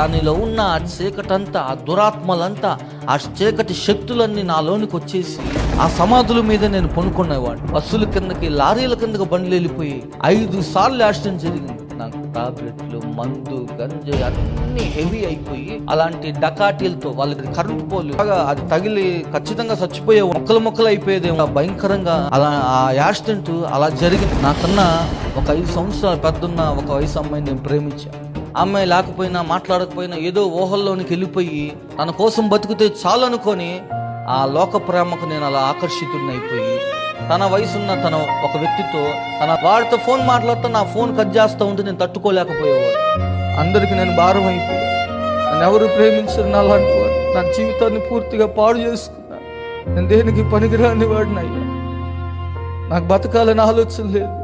దానిలో ఉన్న ఆ చీకటంతా, ఆ దురాత్మలంతా, ఆ చీకటి శక్తులన్నీ నాలోనికి వచ్చేసి ఆ సమాధుల మీద నేను పనుకునేవాడు. బస్సుల కిందకి, లారీల కిందకి బండ్లు వెళ్ళిపోయి 5 సార్లు యాక్సిడెంట్ జరిగింది. నాకు టాబ్లెట్లు, మందు, గంజి అన్ని హెవీ అయిపోయి అలాంటి డకాటీలతో వాళ్ళకి కరెంటు పోలు అది తగిలి ఖచ్చితంగా చచ్చిపోయే మొక్కలు అయిపోయేదేమో భయంకరంగా అలా ఆ యాక్సిడెంట్ అలా జరిగింది. నాకన్నా ఒక 5 సంవత్సరాలు పెద్దన్న ఒక వయసు అమ్మాయిని నేను ప్రేమించాను. అమ్మాయి లేకపోయినా మాట్లాడకపోయినా ఏదో ఊహల్లోనికి వెళ్ళిపోయి తన కోసం బతికితే చాలు అనుకొని ఆ లోక ప్రేమకు నేను అలా ఆకర్షితుడిని అయిపోయి తన వయసున్న తన ఒక వ్యక్తితో వాడితో ఫోన్ మాట్లాడుతూ నా ఫోన్ కట్ చేస్తూ ఉంటే నేను తట్టుకోలేకపోయేవాడు. అందరికి నేను భారం అయిపోయి నన్ను ఎవరు ప్రేమించరు నాలాంటి వాడు. నా జీవితాన్ని పూర్తిగా పాడు చేసుకున్నాను. నేను దేనికి పనికిరాని వాడిని అయ్యా. నాకు బతకాలని ఆలోచన లేదు.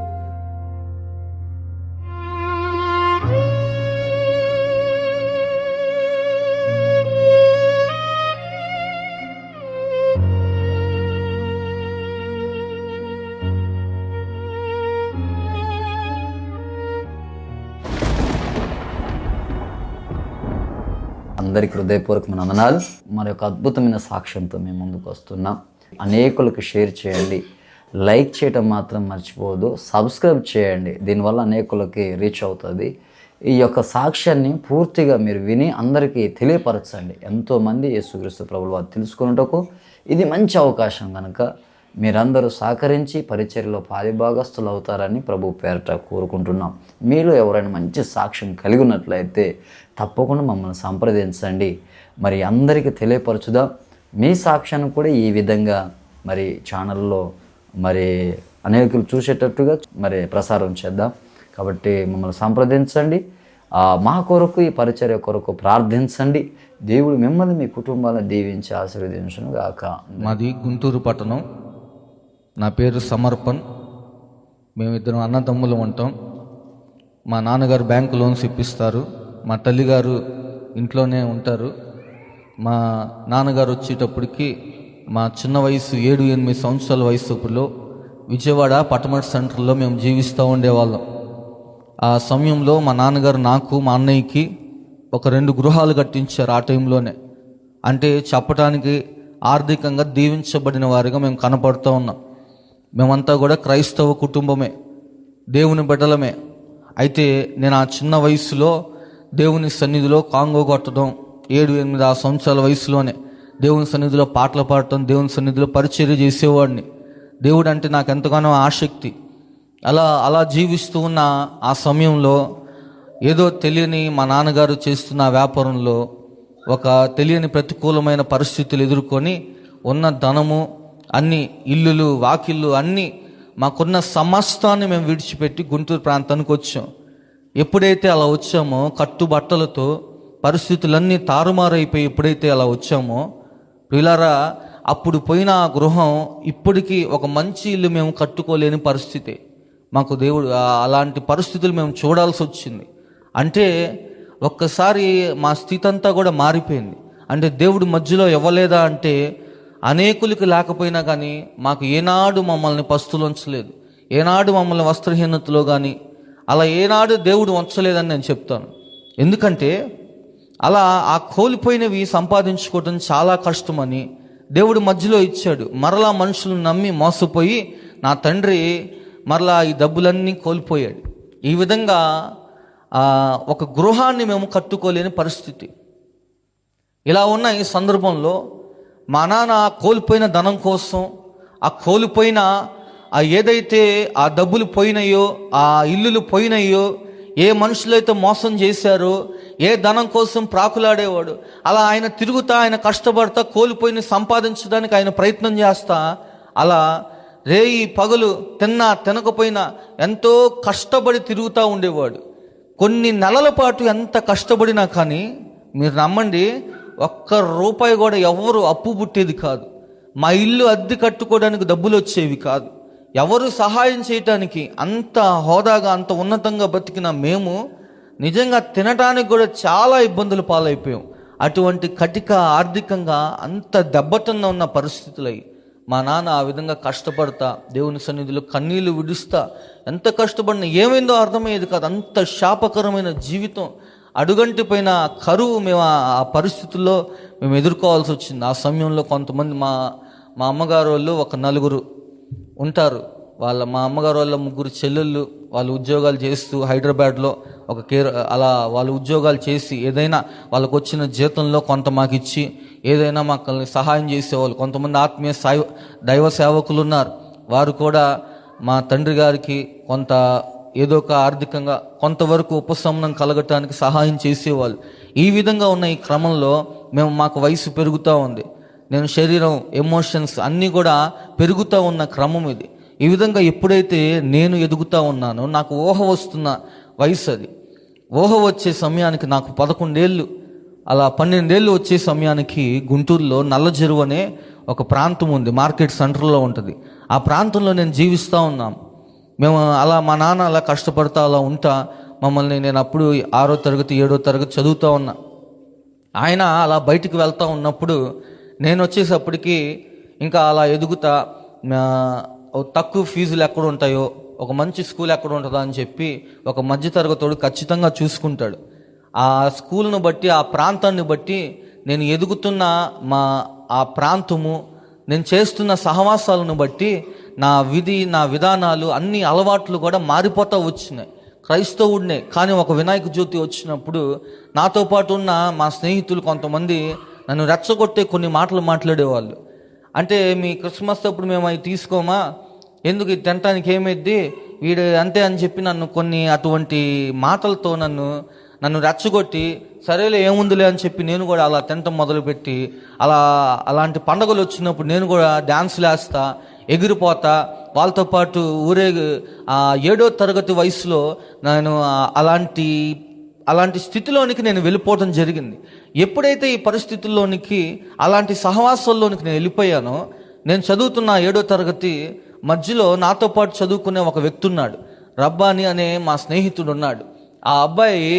అందరికి హృదయపూర్వకమైన వందనాలు. మరి ఒక అద్భుతమైన సాక్ష్యంతో మేము ముందుకు వస్తున్నాం. అనేకులకు షేర్ చేయండి, లైక్ చేయటం మాత్రం మర్చిపోవద్దు, సబ్స్క్రైబ్ చేయండి. దీనివల్ల అనేకులకి రీచ్ అవుతుంది. ఈ యొక్క సాక్ష్యాన్ని పూర్తిగా మీరు విని అందరికీ తెలియపరచండి. ఎంతోమంది యేసుక్రీస్తు ప్రభువు వారు తెలుసుకున్నటకు ఇది మంచి అవకాశం కనుక మీరందరూ సహకరించి పరిచర్యలో పాలిభాగస్తులు అవుతారని ప్రభు పేరట కోరుకుంటున్నాం. మీలో ఎవరైనా మంచి సాక్ష్యం కలిగి ఉన్నట్లయితే తప్పకుండా మమ్మల్ని సంప్రదించండి. మరి అందరికీ తెలియపరచుదాం. మీ సాక్ష్యాన్ని కూడా ఈ విధంగా మరి ఛానల్లో మరి అనేకులు చూసేటట్టుగా మరి ప్రసారం చేద్దాం. కాబట్టి మమ్మల్ని సంప్రదించండి. మా కొరకు, ఈ పరిచర్య కొరకు ప్రార్థించండి. దేవుడు మిమ్మల్ని, మీ కుటుంబాలను దీవించి ఆశీర్వదించును గాక. మాది గుంటూరు పట్టణం. నా పేరు సమర్పణ్. మేమిద్దరం అన్నదమ్ములు ఉంటాం. మా నాన్నగారు బ్యాంకు లోన్స్ ఇప్పిస్తారు. మా తల్లిగారు ఇంట్లోనే ఉంటారు. మా నాన్నగారు వచ్చేటప్పటికి మా చిన్న వయసు 7-8 సంవత్సరాల వయసులో విజయవాడ పటమట సెంటర్లో మేము జీవిస్తూ ఉండేవాళ్ళం. ఆ సమయంలో మా నాన్నగారు నాకు, మా అన్నయ్యకి ఒక 2 గృహాలు కట్టించారు. ఆ టైంలోనే అంటే చెప్పడానికి ఆర్థికంగా దీవించబడిన వారిగా మేము కనపడుతూ ఉన్నాం. మేమంతా కూడా క్రైస్తవ కుటుంబమే, దేవుని బిడ్డలమే. అయితే నేను ఆ చిన్న వయసులో దేవుని సన్నిధిలో కాంగో కొట్టడం, 7-8 సంవత్సరాల వయసులోనే దేవుని సన్నిధిలో పాటలు పాడటం, దేవుని సన్నిధిలో పరిచర్య చేసేవాడిని. దేవుడు అంటే నాకు ఎంతగానో ఆసక్తి. అలా జీవిస్తూ ఉన్న ఆ సమయంలో ఏదో తెలియని మా నాన్నగారు చేస్తున్న వ్యాపారంలో ఒక తెలియని ప్రతికూలమైన పరిస్థితులు ఎదుర్కొని ఉన్న ధనము, అన్ని ఇల్లులు, వాకిళ్ళు అన్నీ మాకున్న సమస్తాన్ని మేము విడిచిపెట్టి గుంటూరు ప్రాంతానికి వచ్చాం. ఎప్పుడైతే అలా వచ్చామో కట్టుబట్టలతో పరిస్థితులన్నీ తారుమారైపోయి ఎప్పుడైతే అలా వచ్చామో పిల్లరా, అప్పుడు పోయిన ఆ గృహం ఇప్పటికీ ఒక మంచి ఇల్లు మేము కట్టుకోలేని పరిస్థితి. మాకు దేవుడు అలాంటి పరిస్థితులు మేము చూడాల్సి వచ్చింది. అంటే ఒక్కసారి మా స్థితి అంతా కూడా మారిపోయింది. అంటే దేవుడు మధ్యలో ఇవ్వలేదా అంటే అనేకులకి లేకపోయినా కానీ మాకు ఏనాడు మమ్మల్ని పస్తులు ఉంచలేదు, ఏనాడు మమ్మల్ని వస్త్రహీనతలో కానీ అలా ఏనాడు దేవుడు ఉంచలేదని నేను చెప్తాను. ఎందుకంటే అలా ఆ కోల్పోయినవి సంపాదించుకోవడం చాలా కష్టమని దేవుడు మధ్యలో ఇచ్చాడు. మరలా మనుషులను నమ్మి మోసపోయి నా తండ్రి మరలా ఈ డబ్బులన్నీ కోల్పోయాడు. ఈ విధంగా ఒక గృహాన్ని మేము కట్టుకోలేని పరిస్థితి. ఇలా ఉన్న ఈ సందర్భంలో మా నాన్న కోల్పోయిన ధనం కోసం, ఆ కోల్పోయిన ఏదైతే ఆ డబ్బులు పోయినాయో, ఆ ఇల్లులు పోయినాయో, ఏ మనుషులైతే మోసం చేశారో, ఏ ధనం కోసం ప్రాకులాడేవాడు, అలా ఆయన తిరుగుతా, ఆయన కష్టపడతా, కోల్పోయిన సంపాదించడానికి ఆయన ప్రయత్నం చేస్తా, అలా రేయి పగలు తిన్నా తినకపోయినా ఎంతో కష్టపడి తిరుగుతూ ఉండేవాడు. కొన్ని నెలల పాటు ఎంత కష్టపడినా కానీ మీరు నమ్మండి, ₹1 కూడా ఎవరు అప్పు పుట్టేది కాదు. మా ఇల్లు అద్దె కట్టుకోవడానికి డబ్బులు వచ్చేవి కాదు. ఎవరు సహాయం చేయటానికి, అంత హోదాగా అంత ఉన్నతంగా బతికిన మేము నిజంగా తినడానికి కూడా చాలా ఇబ్బందులు పాలైపోయాం. అటువంటి కటిక ఆర్థికంగా అంత దెబ్బతిన్న ఉన్న పరిస్థితులై మా నాన్న ఆ విధంగా కష్టపడతా, దేవుని సన్నిధిలో కన్నీళ్లు విడుస్తా, ఎంత కష్టపడినా ఏమైందో అర్థమయ్యేది కాదు. అంత శాపకరమైన జీవితం, అడుగంటిపోయిన కరువు మేము ఆ పరిస్థితుల్లో మేము ఎదుర్కోవాల్సి వచ్చింది. ఆ సమయంలో కొంతమంది మా అమ్మగారు వాళ్ళు ఒక నలుగురు ఉంటారు. మా అమ్మగారు వాళ్ళ ముగ్గురు చెల్లెళ్ళు వాళ్ళు ఉద్యోగాలు చేస్తూ హైదరాబాద్లో అలా వాళ్ళు ఉద్యోగాలు చేసి ఏదైనా వాళ్ళకు వచ్చిన జీతంలో కొంత మాకు ఇచ్చి ఏదైనా మాకు సహాయం చేసేవాళ్ళు. కొంతమంది ఆత్మీయ దైవ సేవకులు ఉన్నారు. వారు కూడా మా తండ్రి గారికి కొంత ఏదో ఒక ఆర్థికంగా కొంతవరకు ఉపశమనం కలగటానికి సహాయం చేసేవాళ్ళు. ఈ విధంగా ఉన్న ఈ క్రమంలో మాకు వయసు పెరుగుతూ ఉంది. నేను శరీరం, ఎమోషన్స్ అన్నీ కూడా పెరుగుతూ ఉన్న క్రమం ఇది. ఈ విధంగా ఎప్పుడైతే నేను ఎదుగుతూ ఉన్నానో నాకు ఊహ వస్తున్న వయసు అది. ఊహ వచ్చే సమయానికి నాకు 11 ఏళ్ళు, అలా 12 ఏళ్ళు వచ్చే సమయానికి గుంటూరులో నల్ల చెరువు అనే ఒక ప్రాంతం ఉంది, మార్కెట్ సెంటర్లో ఉంటుంది. ఆ ప్రాంతంలో నేను జీవిస్తూ ఉన్నాను. అలా మా నాన్న అలా కష్టపడతా అలా ఉంటా మమ్మల్ని, నేను అప్పుడు 6వ తరగతి 7వ తరగతి చదువుతూ ఉన్నా. ఆయన అలా బయటికి వెళ్తూ ఉన్నప్పుడు నేను వచ్చేసప్పటికి ఇంకా అలా ఎదుగుతా తక్కువ ఫీజులు ఎక్కడ ఉంటాయో, ఒక మంచి స్కూల్ ఎక్కడ ఉంటుందో అని చెప్పి ఒక మధ్యతరగతోడు ఖచ్చితంగా చూసుకుంటాడు. ఆ స్కూల్ను బట్టి, ఆ ప్రాంతాన్ని బట్టి నేను ఎదుగుతున్న ఆ ప్రాంతము, నేను చేస్తున్న సహవాసాలను బట్టి నా విధి, నా విధానాలు, అన్ని అలవాట్లు కూడా మారిపోతూ వచ్చినాయి. క్రైస్తవుడినే కానీ ఒక వినాయక జ్యోతి వచ్చినప్పుడు నాతో పాటు ఉన్న మా స్నేహితులు కొంతమంది నన్ను రెచ్చగొట్టే కొన్ని మాటలు మాట్లాడేవాళ్ళు. అంటే మీ క్రిస్మస్ అప్పుడు మేము అవి తీసుకోమా, ఎందుకు ఇది తినటానికి ఏమైద్ది, వీడు అంతే అని చెప్పి నన్ను కొన్ని అటువంటి మాటలతో నన్ను రెచ్చగొట్టి, సరేలే ఏముందిలే అని చెప్పి నేను కూడా అలా తినటం మొదలుపెట్టి, అలాంటి పండుగలు వచ్చినప్పుడు నేను కూడా డ్యాన్సులు వేస్తా, ఎగిరిపోతా, వాళ్ళతో పాటు 7వ తరగతి వయసులో నేను అలాంటి స్థితిలోనికి నేను వెళ్ళిపోవటం జరిగింది. ఎప్పుడైతే ఈ పరిస్థితుల్లోనికి, అలాంటి సహవాసాల్లోనికి నేను వెళ్ళిపోయానో, నేను చదువుతున్న 7వ తరగతి మధ్యలో నాతో పాటు చదువుకునే ఒక వ్యక్తి ఉన్నాడు, రబ్బాని అనే మా స్నేహితుడు ఉన్నాడు. ఆ అబ్బాయి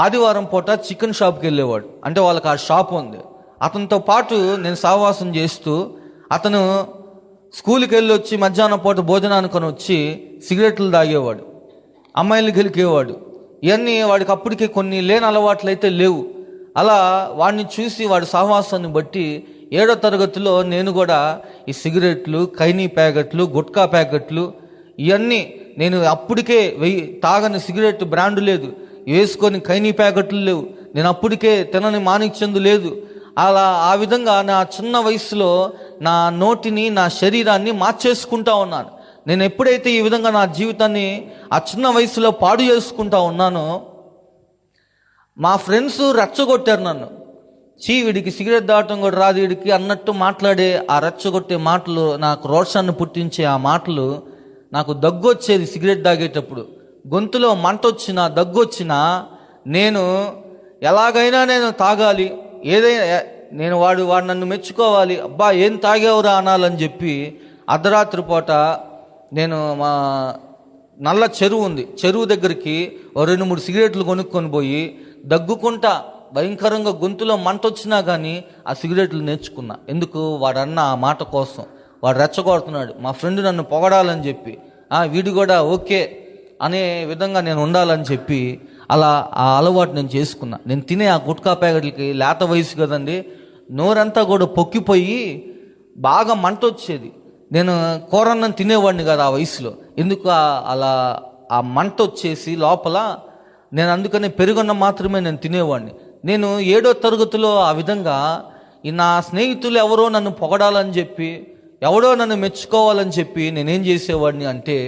ఆదివారం పూట చికెన్ షాప్కి వెళ్ళేవాడు. అంటే వాళ్ళకి ఆ షాప్ ఉంది. అతనితో పాటు నేను సహవాసం చేస్తూ, అతను స్కూల్కి వెళ్ళి వచ్చి మధ్యాహ్నం పూట భోజనానికి వచ్చి సిగరెట్లు తాగేవాడు, అమ్మాయిలు గెలికేవాడు. ఇవన్నీ వాడికి అప్పటికే కొన్ని లేని అలవాట్లు అయితే లేవు. అలా వాడిని చూసి, వాడి సహవాసాన్ని బట్టి 7వ తరగతిలో నేను కూడా ఈ సిగరెట్లు, ఖైనీ ప్యాకెట్లు, గుట్కా ప్యాకెట్లు ఇవన్నీ నేను అప్పటికే తాగని సిగరెట్ బ్రాండ్ లేదు, వేసుకొని ఖైనీ ప్యాకెట్లు లేవు, నేను అప్పటికే తినని మాణిక్యందు లేదు. ఆ విధంగా నా చిన్న వయసులో నా నోటిని, నా శరీరాన్ని మార్చేసుకుంటా ఉన్నాను. నేను ఎప్పుడైతే ఈ విధంగా నా జీవితాన్ని ఆ చిన్న వయసులో పాడు చేసుకుంటా ఉన్నానో, మా ఫ్రెండ్స్ రెచ్చగొట్టారు నన్ను. వీడికి సిగరెట్ దాటం కూడా రాదు వీడికి అన్నట్టు మాట్లాడే ఆ రెచ్చగొట్టే మాటలు, నాకు రోషాన్ని పుట్టించే ఆ మాటలు, నాకు దగ్గు వచ్చేది సిగరెట్ తాగేటప్పుడు. గొంతులో మంట వచ్చినా, దగ్గు వచ్చినా నేను ఎలాగైనా నేను తాగాలి, ఏదైనా నేను వాడు నన్ను మెచ్చుకోవాలి, అబ్బా ఏం తాగేవరా అనాలని చెప్పి అర్ధరాత్రి పూట నేను మా నల్ల చెరువు ఉంది, చెరువు దగ్గరికి 2-3 సిగరెట్లు కొనుక్కొని పోయి దగ్గుకుంటా, భయంకరంగా గొంతులో మంట వచ్చినా కానీ ఆ సిగరెట్లు నేర్చుకున్నా. ఎందుకు? వాడన్న ఆ మాట కోసం. వాడు రెచ్చగొడుతున్నాడు, మా ఫ్రెండ్ నన్ను పొగడాలని చెప్పి, వీడు కూడా ఓకే అనే విధంగా నేను ఉండాలని చెప్పి అలా ఆ అలవాటు నేను చేసుకున్నా. నేను తినే ఆ గుట్కా ప్యాకెట్లకి, లేత వయసు కదండి, నోరంతా కూడా పొక్కిపోయి బాగా మంట వచ్చేది. నేను కూరన్నం తినేవాడిని కదా ఆ వయసులో. ఎందుకు అలా ఆ మంట వచ్చేసి లోపల, నేను అందుకని పెరుగన్నం మాత్రమే నేను తినేవాడిని. నేను 7వ తరగతిలో ఆ విధంగా నా స్నేహితులు ఎవరో నన్ను పొగడాలని చెప్పి, ఎవడో నన్ను మెచ్చుకోవాలని చెప్పి నేనేం చేసేవాడిని అంటే,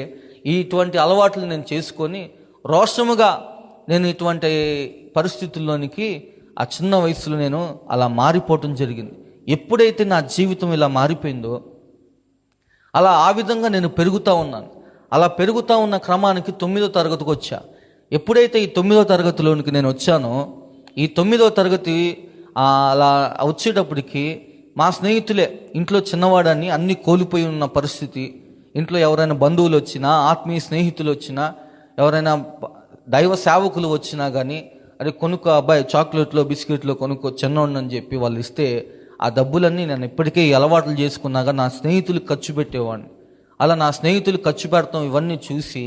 ఇటువంటి అలవాట్లు నేను చేసుకొని రోషముగా నేను ఇటువంటి పరిస్థితుల్లోనికి ఆ చిన్న వయసులో నేను అలా మారిపోవటం జరిగింది. ఎప్పుడైతే నా జీవితం ఇలా మారిపోయిందో, ఆ విధంగా నేను పెరుగుతూ ఉన్నాను. అలా పెరుగుతూ ఉన్న క్రమానికి 9వ తరగతికి వచ్చా. ఎప్పుడైతే ఈ 9వ తరగతిలోనికి నేను వచ్చానో, ఈ 9వ తరగతి అలా వచ్చేటప్పటికి మా స్నేహితులే, ఇంట్లో చిన్నవాడని అన్నీ కోల్పోయి ఉన్న పరిస్థితి. ఇంట్లో ఎవరైనా బంధువులు వచ్చినా, ఆత్మీయ స్నేహితులు వచ్చినా, ఎవరైనా దైవ సేవకులు వచ్చినా కానీ, అరే కొనుక్కో అబ్బాయి, చాక్లెట్లో బిస్కెట్లో కొనుక్కో చిన్నోడిని అని చెప్పి వాళ్ళు ఇస్తే, ఆ డబ్బులన్నీ నేను ఇప్పటికే అలవాట్లు చేసుకున్నాగా నా స్నేహితులకు ఖర్చు పెట్టేవాడిని. అలా నా స్నేహితులు ఖర్చు పెడతాం ఇవన్నీ చూసి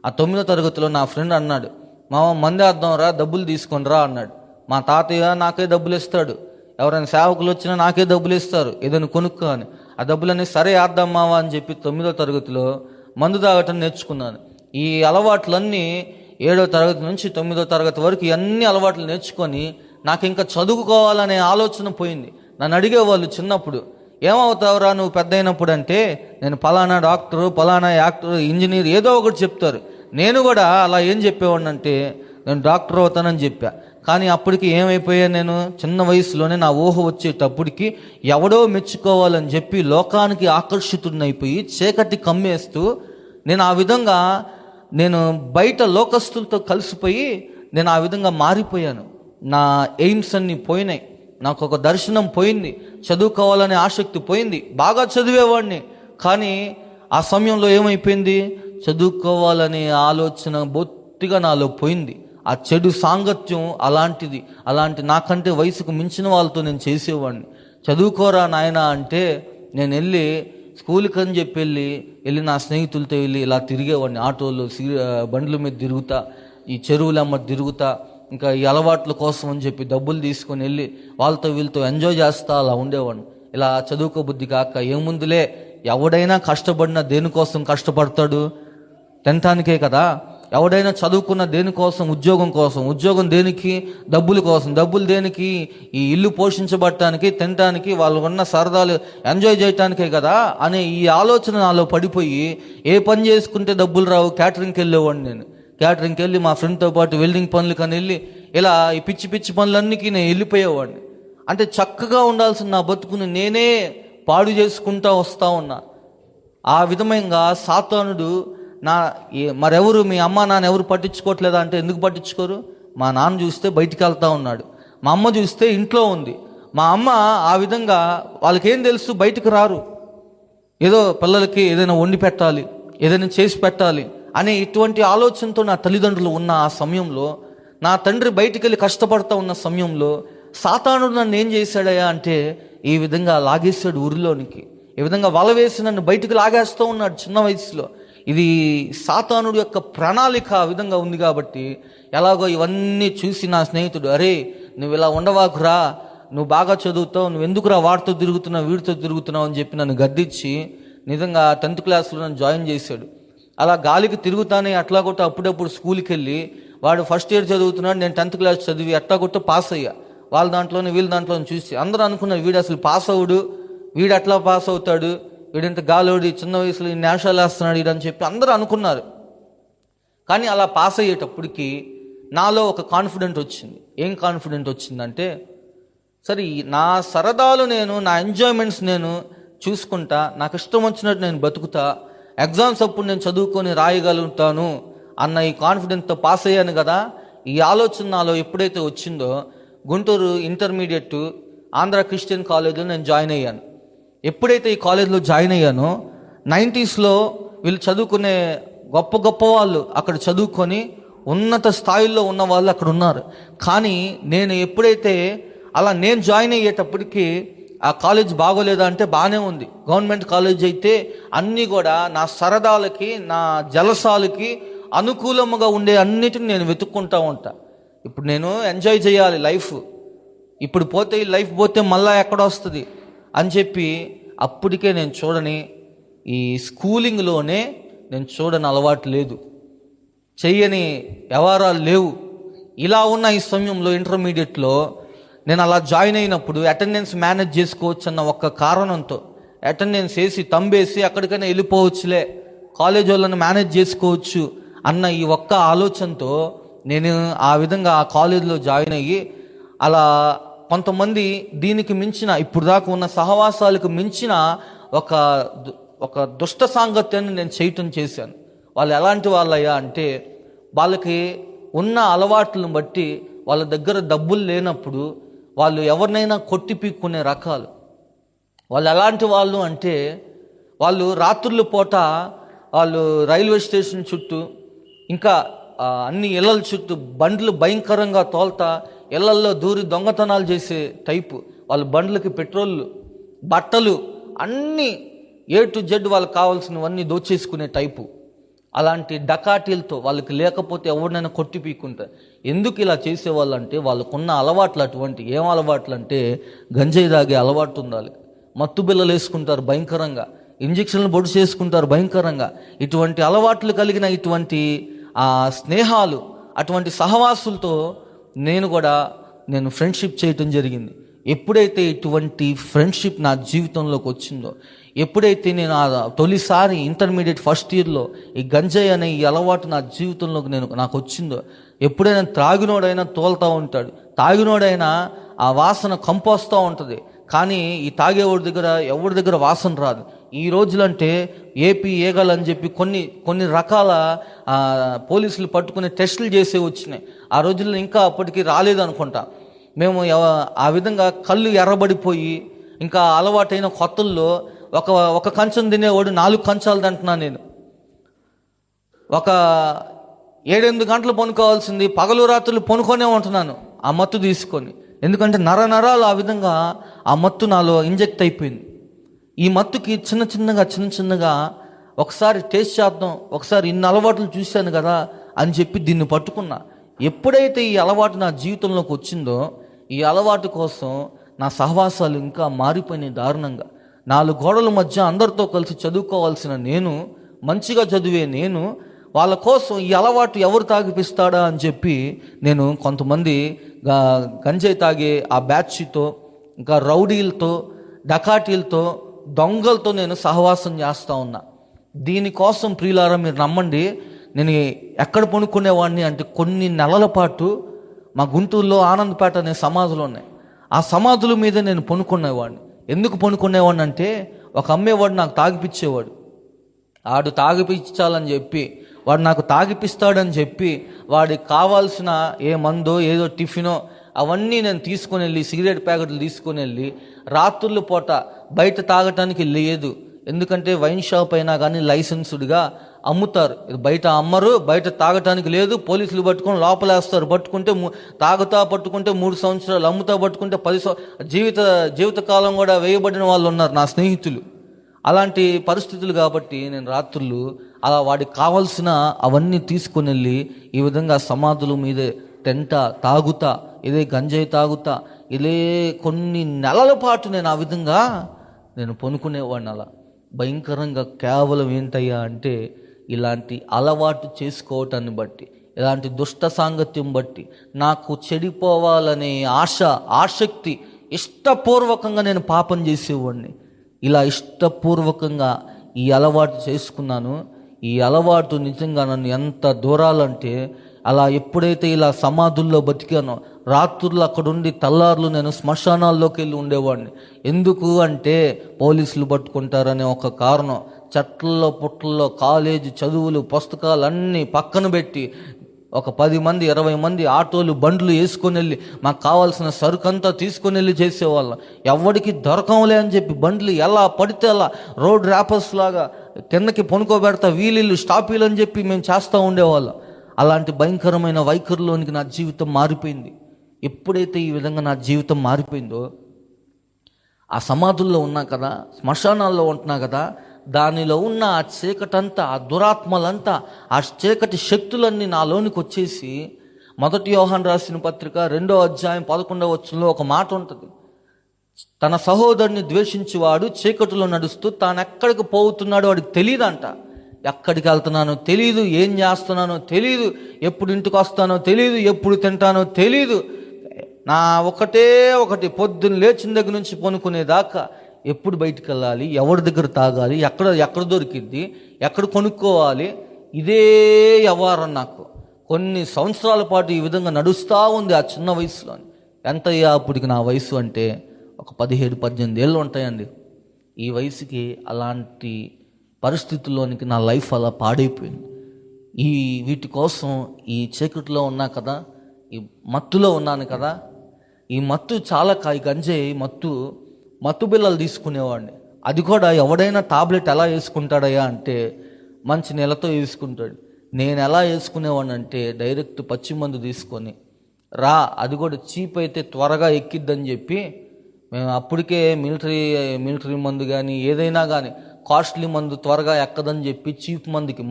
ఆ 9వ తరగతిలో నా ఫ్రెండ్ అన్నాడు, మామ మందేద్దాం రా, డబ్బులు తీసుకొని రా అన్నాడు. మా తాతయ్య నాకే డబ్బులు ఇస్తాడు, ఎవరైనా సేవకులు వచ్చినా నాకే డబ్బులు ఇస్తారు, ఏదైనా కొనుక్కో అని. ఆ డబ్బులన్నీ సరే వేద్దాం మావా అని చెప్పి 9వ తరగతిలో మందు తాగటం నేర్చుకున్నాను. ఈ అలవాట్లన్నీ 7వ తరగతి నుంచి 9వ తరగతి వరకు అన్ని అలవాట్లు నేర్చుకొని నాకు ఇంకా చదువుకోవాలనే ఆలోచన పోయింది. నన్ను అడిగేవాళ్ళు చిన్నప్పుడు, ఏమవుతావురా నువ్వు పెద్ద అయినప్పుడు అంటే, నేను పలానా డాక్టరు, పలానా యాక్టర్, ఇంజనీర్ ఏదో ఒకటి చెప్తారు. నేను కూడా అలా ఏం చెప్పేవాడిని అంటే, నేను డాక్టర్ అవుతానని చెప్పా. కానీ అప్పటికి ఏమైపోయా, నేను చిన్న వయసులోనే నా ఊహ వచ్చేటప్పటికి ఎవడో మెచ్చుకోవాలని చెప్పి లోకానికి ఆకర్షితుడినైపోయి చీకటి కమ్మేస్తూ నేను ఆ విధంగా బయట లోకస్తులతో కలిసిపోయి నేను ఆ విధంగా మారిపోయాను. నా ఎయిమ్స్ అన్నీ పోయినాయి, నాకు ఒక దర్శనం పోయింది, చదువుకోవాలనే ఆసక్తి పోయింది. బాగా చదివేవాడిని, కానీ ఆ సమయంలో ఏమైపోయింది, చదువుకోవాలనే ఆలోచన బొత్తిగా నాలో పోయింది. ఆ చెడు సాంగత్యం అలాంటి నాకంటే వయసుకు మించిన వాళ్ళతో నేను చేసేవాడిని. చదువుకోరా నాయనా అంటే నేను వెళ్ళి స్కూల్కి అని చెప్పి వెళ్ళి నా స్నేహితులతో వెళ్ళి ఇలా తిరిగేవాడిని. ఆటోలో బండ్ల మీద తిరుగుతా, ఈ చెరువులమ్మ తిరుగుతా, ఇంకా ఈ అలవాట్ల కోసం అని చెప్పి డబ్బులు తీసుకొని వెళ్ళి వాళ్ళతో వీళ్ళతో ఎంజాయ్ చేస్తా అలా ఉండేవాడిని. ఇలా చదువుకోబుద్ధి కాక ఏముందులే, ఎవడైనా కష్టపడినా దేనికోసం కష్టపడతాడు, తినటానికే కదా. ఎవడైనా చదువుకున్న దేనికోసం, ఉద్యోగం కోసం, ఉద్యోగం దేనికి, డబ్బుల కోసం, డబ్బులు దేనికి, ఈ ఇల్లు పోషించబడటానికి, తినటానికి, వాళ్ళు ఉన్న సరదాలు ఎంజాయ్ చేయటానికే కదా అనే ఈ ఆలోచన నాలో పడిపోయి ఏ పని చేసుకుంటే డబ్బులు రావు, క్యాటరింగ్కి వెళ్ళేవాడిని. నేను క్యాటరింగ్కి వెళ్ళి మా ఫ్రెండ్తో పాటు వెల్డింగ్ పనులు కానీ వెళ్ళి ఇలా ఈ పిచ్చి పిచ్చి పనులన్నికీ నేను వెళ్ళిపోయేవాడిని. అంటే చక్కగా ఉండాల్సిన నా బతుకుని నేనే పాడు చేసుకుంటా వస్తూ ఉన్నా. ఆ విధంగా సాతానుడు మరెవరు, మీ అమ్మ నాన్న ఎవరు పట్టించుకోవట్లేదా అంటే, ఎందుకు పట్టించుకోరు? మా నాన్న చూస్తే బయటికి వెళ్తూ ఉన్నాడు, మా అమ్మ చూస్తే ఇంట్లో ఉంది. మా అమ్మ ఆ విధంగా, వాళ్ళకేం తెలుసు, బయటకు రారు. ఏదో పిల్లలకి ఏదైనా వండి పెట్టాలి, ఏదైనా చేసి పెట్టాలి అనే ఇటువంటి ఆలోచనతో నా తల్లిదండ్రులు ఉన్న ఆ సమయంలో, నా తండ్రి బయటికి వెళ్ళి కష్టపడుతూ ఉన్న సమయంలో సాతానుడు నన్ను ఏం చేశాడయ్యా అంటే, ఈ విధంగా లాగేశాడు ఊరిలోనికి. ఈ విధంగా వల వేసి నన్ను బయటకు లాగేస్తూ ఉన్నాడు చిన్న వయసులో. ఇది సాతానుడు యొక్క ప్రణాళిక ఆ విధంగా ఉంది. కాబట్టి ఎలాగో ఇవన్నీ చూసి నా స్నేహితుడు, అరే నువ్వు ఇలా ఉండవాకురా, నువ్వు బాగా చదువుతావు, నువ్వు ఎందుకురా వాడితో తిరుగుతున్నావు, వీడితో తిరుగుతున్నావు అని చెప్పి నన్ను గద్దించి నిజంగా 10th క్లాస్లో నన్ను జాయిన్ చేశాడు. అలా గాలికి తిరుగుతానే అట్లా కొట్ట అప్పుడప్పుడు స్కూల్కి వెళ్ళి, వాడు ఫస్ట్ ఇయర్ చదువుతున్నాడు, నేను 10th క్లాస్ చదివి ఎట్లా కొట్ట పాస్ అయ్యా. వాళ్ళ దాంట్లోనే వీళ్ళ దాంట్లోనే చూసి అందరూ అనుకున్నారు, వీడు అసలు పాస్ అవుడు, వీడు అట్లా పాస్ అవుతాడు, వీడింత గాలోడి చిన్న వయసులో ఈ నేషాలు వేస్తున్నాడు వీడని చెప్పి అందరూ అనుకున్నారు. కానీ అలా పాస్ అయ్యేటప్పటికి నాలో ఒక కాన్ఫిడెంట్ వచ్చింది. ఏం కాన్ఫిడెంట్ వచ్చిందంటే, సరే నా సరదాలు నేను, నా ఎంజాయ్మెంట్స్ నేను చూసుకుంటా, నాకు ఇష్టం వచ్చినట్టు నేను బతుకుతా, ఎగ్జామ్స్ అప్పుడు నేను చదువుకొని రాయగలుగుతాను అన్న ఈ కాన్ఫిడెన్స్తో పాస్ అయ్యాను కదా. ఈ ఆలోచన నాలో ఎప్పుడైతే వచ్చిందో, గుంటూరు ఇంటర్మీడియట్ ఆంధ్ర క్రిస్టియన్ కాలేజీలో నేను జాయిన్ అయ్యాను. ఎప్పుడైతే ఈ కాలేజీలో జాయిన్ అయ్యానో, 90s వీళ్ళు చదువుకునే గొప్ప గొప్ప వాళ్ళు అక్కడ చదువుకొని ఉన్నత స్థాయిల్లో ఉన్న వాళ్ళు అక్కడ ఉన్నారు. కానీ నేను ఎప్పుడైతే అలా నేను జాయిన్ అయ్యేటప్పటికి ఆ కాలేజ్ బాగోలేదా అంటే బాగానే ఉంది. గవర్నమెంట్ కాలేజ్ అయితే అన్నీ కూడా నా సరదాలకి, నా జలసాలకి అనుకూలముగా ఉండే అన్నిటిని నేను వెతుక్కుంటూ ఉంటా. ఇప్పుడు నేను ఎంజాయ్ చేయాలి లైఫ్, ఇప్పుడు పోతే ఈ లైఫ్ పోతే మళ్ళీ ఎక్కడ వస్తుంది అని చెప్పి అప్పటికే నేను చూడని, ఈ స్కూలింగ్లోనే నేను చూడని అలవాటు లేదు, చెయ్యని వ్యవహారాలు లేవు. ఇలా ఉన్న ఈ సమయంలో ఇంటర్మీడియట్లో నేను అలా జాయిన్ అయినప్పుడు అటెండెన్స్ మేనేజ్ చేసుకోవచ్చు అన్న ఒక్క కారణంతో, అటెండెన్స్ వేసి తంబేసి ఎక్కడికైనా వెళ్ళిపోవచ్చులే, కాలేజ్ వాళ్ళని మేనేజ్ చేసుకోవచ్చు అన్న ఈ ఒక్క ఆలోచనతో నేను ఆ విధంగా ఆ కాలేజీలో జాయిన్ అయ్యి, అలా కొంతమంది దీనికి మించిన, ఇప్పుడు దాకా ఉన్న సహవాసాలకు మించిన ఒక దుష్ట సాంగత్యాన్ని నేను చేయటం చేశాను. వాళ్ళు ఎలాంటి వాళ్ళయ్యా అంటే, వాళ్ళకి ఉన్న అలవాట్లను బట్టి వాళ్ళ దగ్గర డబ్బులు లేనప్పుడు వాళ్ళు ఎవరినైనా కొట్టి పీక్కునే రకాలు. వాళ్ళు ఎలాంటి వాళ్ళు అంటే, వాళ్ళు రాత్రుల పూట వాళ్ళు రైల్వే స్టేషన్ చుట్టూ, ఇంకా అన్ని ఇళ్ళల చుట్టూ బండ్లు భయంకరంగా తోల్తా ఇళ్లల్లో దూరి దొంగతనాలు చేసే టైపు. వాళ్ళ బండ్లకి పెట్రోళ్ళు, బట్టలు అన్నీ A to Z వాళ్ళకి కావాల్సినవన్నీ దోచేసుకునే టైపు. అలాంటి డకాటీలతో వాళ్ళకి లేకపోతే ఎవరినైనా కొట్టి పీక్కుంటారు. ఎందుకు ఇలా చేసేవాళ్ళు అంటే వాళ్ళకున్న అలవాట్లు అటువంటి. ఏం అలవాట్లు అంటే గంజాయి తాగే అలవాటు ఉండాలి, మత్తు బిళ్ళలు వేసుకుంటారు భయంకరంగా, ఇంజక్షన్లు బొడు చేసుకుంటారు భయంకరంగా. ఇటువంటి అలవాట్లు కలిగిన ఇటువంటి స్నేహాలు, అటువంటి సహవాసులతో నేను ఫ్రెండ్షిప్ చేయటం జరిగింది. ఎప్పుడైతే ఇటువంటి ఫ్రెండ్షిప్ నా జీవితంలోకి వచ్చిందో, ఎప్పుడైతే నేను తొలిసారి ఇంటర్మీడియట్ ఫస్ట్ ఇయర్లో ఈ గంజాయి అనే ఈ అలవాటు నా జీవితంలోకి నాకు వచ్చిందో, ఎప్పుడైనా త్రాగినోడైనా తోలుతూ ఉంటాడు, తాగినోడైనా ఆ వాసన కంపోస్తూ ఉంటుంది, కానీ ఈ ఎవరి దగ్గర వాసన రాదు. ఈ రోజులంటే ఏపీ ఏగలని చెప్పి కొన్ని రకాల పోలీసులు పట్టుకునే టెస్టులు చేసే వచ్చినాయి. ఆ రోజుల్లో ఇంకా అప్పటికి రాలేదు అనుకుంటా. మేము ఆ విధంగా కళ్ళు ఎర్రబడిపోయి ఇంకా అలవాటైన కొత్తల్లో ఒక కంచం తినేవాడు 4 కంచాలు తింటున్నాను నేను. ఒక 7-8 గంటలు పనుకోవాల్సింది పగలు రాత్రులు పనుకొనే ఉంటున్నాను ఆ మత్తు తీసుకొని. ఎందుకంటే నరాలు ఆ విధంగా ఆ మత్తు నాలో ఇంజెక్ట్ అయిపోయింది. ఈ మత్తుకి చిన్న చిన్నగా ఒకసారి టేస్ట్ చేద్దాం, ఒకసారి ఇన్ని అలవాట్లు చూశాను కదా అని చెప్పి దీన్ని పట్టుకున్నా. ఎప్పుడైతే ఈ అలవాటు నా జీవితంలోకి వచ్చిందో, ఈ అలవాటు కోసం నా సహవాసాలు ఇంకా మారిపోయినాయి దారుణంగా. 4 గోడల మధ్య అందరితో కలిసి చదువుకోవాల్సిన నేను, మంచిగా చదివే నేను, వాళ్ళ కోసం ఈ అలవాటు ఎవరు తాగిపిస్తాడా అని చెప్పి నేను కొంతమంది గంజాయి తాగే ఆ బ్యాచ్తో, ఇంకా రౌడీలతో, డకాటీలతో, దొంగలతో నేను సహవాసం చేస్తూ ఉన్నా. దీనికోసం ప్రియులారా మీరు నమ్మండి, నేను ఎక్కడ పనుకునేవాడిని అంటే కొన్ని నెలల పాటు మా గుంటూరులో ఆనందపేట అనే సమాధులు ఉన్నాయి. ఆ సమాధుల మీద నేను పనుకునేవాడిని. ఎందుకు పనుకునేవాడిని అంటే ఒక అమ్మేవాడు నాకు తాగిపిచ్చేవాడు. వాడు తాగిపించాలని చెప్పి, వాడు నాకు తాగిపిస్తాడని చెప్పి, వాడికి కావాల్సిన ఏ మందో ఏదో టిఫినో అవన్నీ నేను తీసుకొని వెళ్ళి, సిగరెట్ ప్యాకెట్లు తీసుకొని వెళ్ళి రాత్రుల పూట బయట తాగటానికి లేదు. ఎందుకంటే వైన్ షాప్ అయినా కానీ లైసెన్స్డ్గా అమ్ముతారు. ఇది బయట అమ్మరు, బయట తాగటానికి లేదు. పోలీసులు పట్టుకొని లోపలేస్తారు. పట్టుకుంటే పట్టుకుంటే 3 సంవత్సరాలు, అమ్ముతా పట్టుకుంటే 10 జీవితకాలం కూడా వేయబడిన వాళ్ళు ఉన్నారు నా స్నేహితులు. అలాంటి పరిస్థితులు కాబట్టి నేను రాత్రులు అలా వాడికి కావాల్సిన అవన్నీ తీసుకొని వెళ్ళి ఈ విధంగా సమాధుల మీదే తాగుతా, ఇదే గంజాయి తాగుతా, ఇదే కొన్ని నెలల పాటు నేను ఆ విధంగా పనుకునేవాడిని. అలా భయంకరంగా కేవలం ఏంటయ్యా అంటే ఇలాంటి అలవాటు చేసుకోవటాన్ని బట్టి, ఇలాంటి దుష్ట సాంగత్యం బట్టి నాకు చెడిపోవాలనే ఆసక్తి, ఇష్టపూర్వకంగా నేను పాపం చేసేవాడిని. ఇలా ఇష్టపూర్వకంగా ఈ అలవాటు చేసుకున్నాను. ఈ అలవాటు నిజంగా నన్ను ఎంత దూరాలంటే, అలా ఎప్పుడైతే ఇలా సమాధుల్లో బతికానో, రాత్రులు అక్కడుండి తెల్లార్లు నేను శ్మశానాల్లోకి వెళ్ళి ఉండేవాడిని. ఎందుకు అంటే పోలీసులు పట్టుకుంటారనే ఒక కారణం. చెట్లలో పుట్టల్లో కాలేజీ చదువులు, పుస్తకాలు అన్నీ పక్కన పెట్టి ఒక 10 మంది 20 మంది ఆటోలు బండ్లు వేసుకొని వెళ్ళి మాకు కావాల్సిన సరుకంతా తీసుకొని వెళ్ళి చేసేవాళ్ళం. ఎవరికి దొరకంలే అని చెప్పి బండ్లు ఎలా పడితే అలా రోడ్ ర్యాపర్స్ లాగా కిందకి పనుకోబెడతా, వీలీలు స్టాపీలు అని చెప్పి మేము చేస్తూ ఉండేవాళ్ళం. అలాంటి భయంకరమైన వైఖరిలోనికి నా జీవితం మారిపోయింది. ఎప్పుడైతే ఈ విధంగా నా జీవితం మారిపోయిందో, ఆ సమాధుల్లో ఉన్నా కదా, శ్మశానాల్లో ఉంటున్నా కదా, దానిలో ఉన్న ఆ చీకటంతా, ఆ దురాత్మలంతా, ఆ చీకటి శక్తులన్నీ నాలోనికి వచ్చేసి, 1 యోహాను రాసిన పత్రిక 2వ అధ్యాయం 11వ వచనంలో ఒక మాట ఉంటుంది. తన సహోదరుని ద్వేషించేవాడు చీకటిలో నడుస్తూ తాను ఎక్కడికి పోతున్నాడో వాడికి తెలియదంట. ఎక్కడికి వెళ్తున్నానో తెలియదు, ఏం చేస్తున్నానో తెలియదు, ఎప్పుడు ఇంటికి వస్తానో తెలియదు, ఎప్పుడు తింటానో తెలియదు. నా ఒకటి పొద్దున్న లేచిన దగ్గర నుంచి పనుకునేదాకా ఎప్పుడు బయటికి వెళ్ళాలి, ఎవరి దగ్గర తాగాలి, ఎక్కడ దొరికిద్ది, ఎక్కడ కొనుక్కోవాలి, ఇదే వ్యవహారం నాకు. కొన్ని సంవత్సరాల పాటు ఈ విధంగా నడుస్తూ ఉంది ఆ చిన్న వయసులో. ఎంతయ్యా అప్పటికి నా వయసు అంటే ఒక 17-18 ఏళ్ళు ఉంటాయండి. ఈ వయసుకి అలాంటి పరిస్థితుల్లోనికి నా లైఫ్ అలా పాడైపోయింది. వీటి కోసం ఈ చీకటిలో ఉన్నా కదా, ఈ మత్తులో ఉన్నాను కదా, ఈ మత్తు చాలా గంజాయి మత్తు బిళ్ళలు తీసుకునేవాడిని. అది కూడా ఎవడైనా టాబ్లెట్ ఎలా వేసుకుంటాడయ్యా అంటే మంచి నీళ్ళతో వేసుకుంటాడు. నేను ఎలా వేసుకునేవాడిని అంటే డైరెక్ట్ పచ్చి మందు తీసుకొని అది కూడా చీప్ అయితే త్వరగా ఎక్కిద్దని చెప్పి మేము అప్పటికే మిలిటరీ మందు కానీ ఏదైనా కానీ కాస్ట్లీ మందు త్వరగా ఎక్కదని చెప్పి చీప్ మందుకి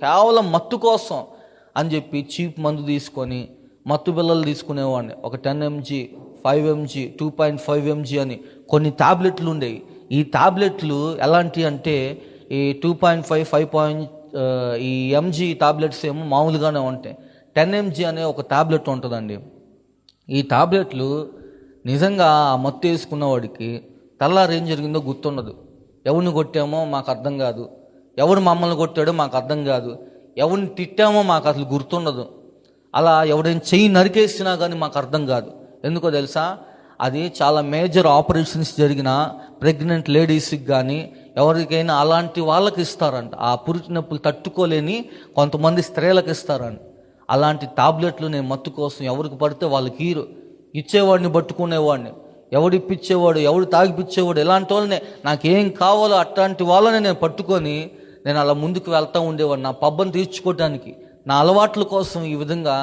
కేవలం మత్తు కోసం అని చెప్పి చీప్ మందు తీసుకొని మత్తు బిళ్ళలు తీసుకునేవాడిని. ఒక 10 mg, 5 mg, 2.5 mg అని కొన్ని టాబ్లెట్లు ఉండేవి. ఈ టాబ్లెట్లు ఎలాంటివి అంటే ఈ 2.5, 5 ఈ mg టాబ్లెట్స్ ఏమో మామూలుగానే ఉంటాయి. 10 mg అనే ఒక టాబ్లెట్ ఉంటుందండి. ఈ టాబ్లెట్లు నిజంగా ఆ మత్తు వేసుకున్నవాడికి తెల్లారు ఏం జరిగిందో గుర్తుండదు. ఎవరిని కొట్టామో మాకు అర్థం కాదు, ఎవరు మమ్మల్ని కొట్టాడో మాకు అర్థం కాదు, ఎవరిని తిట్టామో మాకు అసలు గుర్తుండదు. అలా ఎవరైనా చెయ్యి నరికేసినా కానీ మాకు అర్థం కాదు. ఎందుకో తెలుసా? అది చాలా మేజర్ ఆపరేషన్స్ జరిగిన ప్రెగ్నెంట్ లేడీస్కి కానీ ఎవరికైనా అలాంటి వాళ్ళకి ఇస్తారంట. ఆ పురిటి నొప్పులు తట్టుకోలేని కొంతమంది స్త్రీలకు ఇస్తారంట. అలాంటి టాబ్లెట్లు నేను మత్తు కోసం ఎవరికి పడితే వాళ్ళకి ఇచ్చేవాడిని పట్టుకునేవాడిని. ఎవడు ఇప్పించేవాడు, ఎవడు తాగిపిచ్చేవాడు, ఎలాంటి వాళ్ళనే నాకేం కావాలో అట్లాంటి వాళ్ళని నేను పట్టుకొని నేను అలా ముందుకు వెళ్తూ ఉండేవాడిని. నా పబ్బను తీర్చుకోవడానికి, నా అలవాట్ల కోసం ఈ విధంగా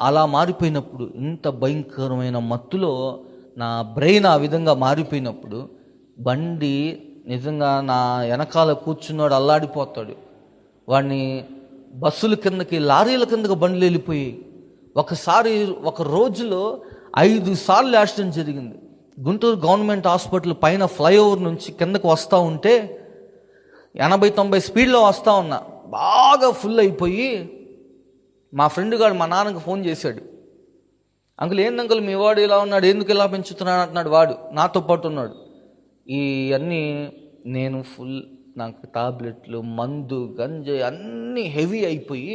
అలా మారిపోయినప్పుడు, ఇంత భయంకరమైన మత్తులో నా బ్రెయిన్ ఆ విధంగా మారిపోయినప్పుడు బండి నిజంగా నా వెనకాల కూర్చున్నాడు అల్లాడిపోతాడు. వాడిని బస్సుల కిందకి, లారీల కిందకి బండ్లు వెళ్ళిపోయాయి. ఒకసారి ఒక రోజులో 5 సార్లు యాక్సిడెంట్ జరిగింది. గుంటూరు గవర్నమెంట్ హాస్పిటల్ పైన ఫ్లైఓవర్ నుంచి కిందకు వస్తూ ఉంటే 80-90 స్పీడ్లో వస్తూ ఉన్నా, బాగా ఫుల్ అయిపోయి మా ఫ్రెండ్ గారు మా నాన్నకు ఫోన్ చేశాడు. అంకుల్ ఏంది అంకుల్ మీ వాడు ఇలా ఉన్నాడు, ఎందుకు ఇలా పెంచుతున్నాడు అంటున్నాడు. వాడు నాతో పాటు ఉన్నాడు. ఇవన్నీ నేను నాకు టాబ్లెట్లు, మందు, గంజాయి అన్నీ హెవీ అయిపోయి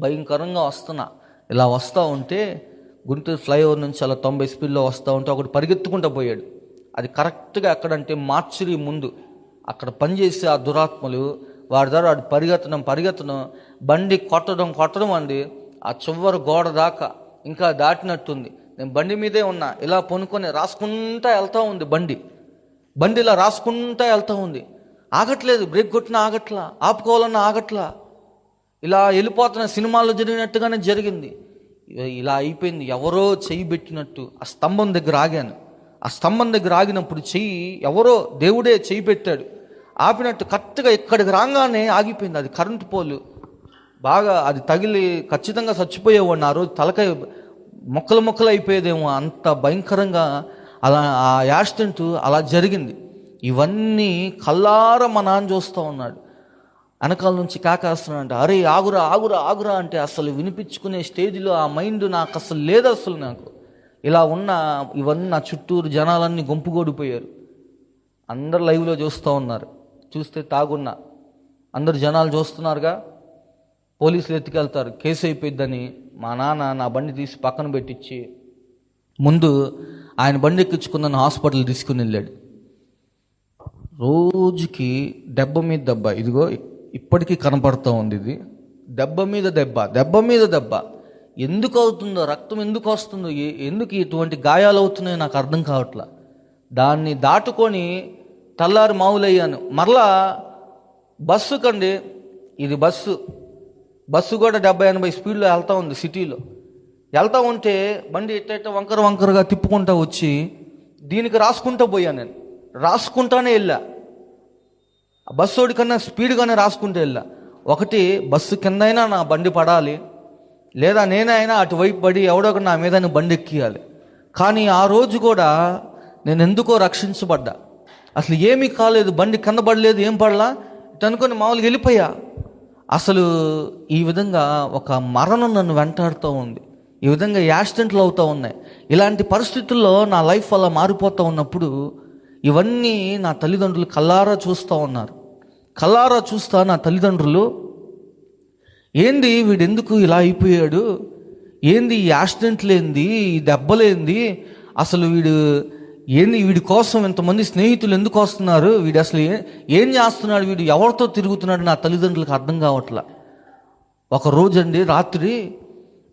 భయంకరంగా వస్తున్నా. ఇలా వస్తూ ఉంటే గుంటూరు ఫ్లైఓవర్ నుంచి అలా 90 స్పీడ్లో వస్తూ ఉంటే ఒకటి పరిగెత్తుకుంటూ పోయాడు. అది కరెక్ట్గా ఎక్కడంటే మార్చురీ ముందు అక్కడ పనిచేసే ఆ దురాత్మలు వాడి ద్వారా వాడు పరిగెత్తడం బండి కొట్టడం అండి. ఆ చివరి గోడ దాకా ఇంకా దాటినట్టుంది. నేను బండి మీదే ఉన్నా, ఇలా పొనుకొని రాసుకుంటా వెళ్తూ ఉంది బండి ఇలా రాసుకుంటా వెళ్తూ ఉంది. ఆగట్లేదు, బ్రేక్ కొట్టినా ఆగట్లా, ఆపుకోవాలన్నా ఆగట్లా. ఇలా వెళ్ళిపోతున్న సినిమాల్లో జరిగినట్టుగానే జరిగింది. ఇలా అయిపోయింది. ఎవరో చెయ్యి పెట్టినట్టు ఆ స్తంభం దగ్గర ఆగాను. ఆ స్తంభం దగ్గర ఆగినప్పుడు ఎవరో దేవుడే చెయ్యి పెట్టాడు. ఆపినట్టు కరెక్ట్గా ఇక్కడికి రాగానే ఆగిపోయింది. అది కరెంటు పోలు, బాగా అది తగిలి ఖచ్చితంగా చచ్చిపోయేవాడిని. ఆ రోజు తలకాయ మొక్కలు అయిపోయేదేమో, అంత భయంకరంగా అలా ఆ యాక్సిడెంట్ అలా జరిగింది. ఇవన్నీ కల్లారా మా నాన్న చూస్తూ ఉన్నాడు. వెనకాల నుంచి కాకేస్తున్నాడు. అరే ఆగురా ఆగురా ఆగురా అంటే అసలు వినిపించుకునే స్టేజ్లో ఆ మైండ్ నాకు అసలు లేదు. అసలు నాకు ఇలా ఉన్న ఇవన్నీ నా చుట్టూరు జనాలన్నీ గుంపుగూడిపోయారు. అందరు లైవ్లో చూస్తూ ఉన్నారు. చూస్తే తాగున్నా అందరు జనాలు చూస్తున్నారుగా. పోలీసులు ఎత్తుకెళ్తారు, కేసు అయిపోయిద్దని మా నాన్న నా బండి తీసి పక్కన పెట్టించి ముందు ఆయన బండి ఎక్కించుకున్న హాస్పిటల్ తీసుకుని వెళ్ళాడు. రోజుకి దెబ్బ మీద దెబ్బ, ఇదిగో ఇప్పటికీ కనపడుతూ ఉంది. ఇది దెబ్బ మీద దెబ్బ. ఎందుకు అవుతుందో, రక్తం ఎందుకు వస్తుందో, ఎందుకు ఇటువంటి గాయాలు అవుతున్నాయో నాకు అర్థం కావట్లా. దాన్ని దాటుకొని తెల్లారి మామూలయ్యాను. మరలా బస్సు కండి, ఇది బస్సు కూడా 70-80 స్పీడ్లో వెళ్తూ ఉంది. సిటీలో వెళ్తూ ఉంటే బండి ఎట్ట వంకరగా తిప్పుకుంటా వచ్చి దీనికి రాసుకుంటూ పోయాను. నేను రాసుకుంటానే వెళ్ళా. బస్సు కన్నా స్పీడ్గానే రాసుకుంటూ వెళ్ళా. ఒకటి బస్సు కిందైనా నా బండి పడాలి, లేదా నేనైనా అటువైపు పడి ఎవడో నా మీద బండి ఎక్కియాలి. కానీ ఆ రోజు కూడా నేను ఎందుకో రక్షించబడ్డా. అసలు ఏమీ కాలేదు, బండి కింద పడలేదు, ఏం పడలా, ఇటు అనుకొని మామూలుగా వెళ్ళిపోయా. అసలు ఈ విధంగా ఒక మరణం నన్ను వెంటాడుతూ ఉంది. ఈ విధంగా యాక్సిడెంట్లు అవుతూ ఉన్నాయి. ఇలాంటి పరిస్థితుల్లో నా లైఫ్ అలా మారిపోతూ ఉన్నప్పుడు ఇవన్నీ నా తల్లిదండ్రులు కల్లారా చూస్తూ ఉన్నారు. కల్లారా చూస్తా నా తల్లిదండ్రులు, ఏంది వీడెందుకు ఇలా అయిపోయాడు, ఏంది ఈ యాక్సిడెంట్లు, ఏంది ఈ దెబ్బలేంది, అసలు వీడి కోసం ఇంతమంది స్నేహితులు ఎందుకు వస్తున్నారు, వీడు అసలు ఏం చేస్తున్నాడు, వీడు ఎవరితో తిరుగుతున్నాడు, నా తల్లిదండ్రులకు అర్థం కావట్లా. ఒక రోజండి రాత్రి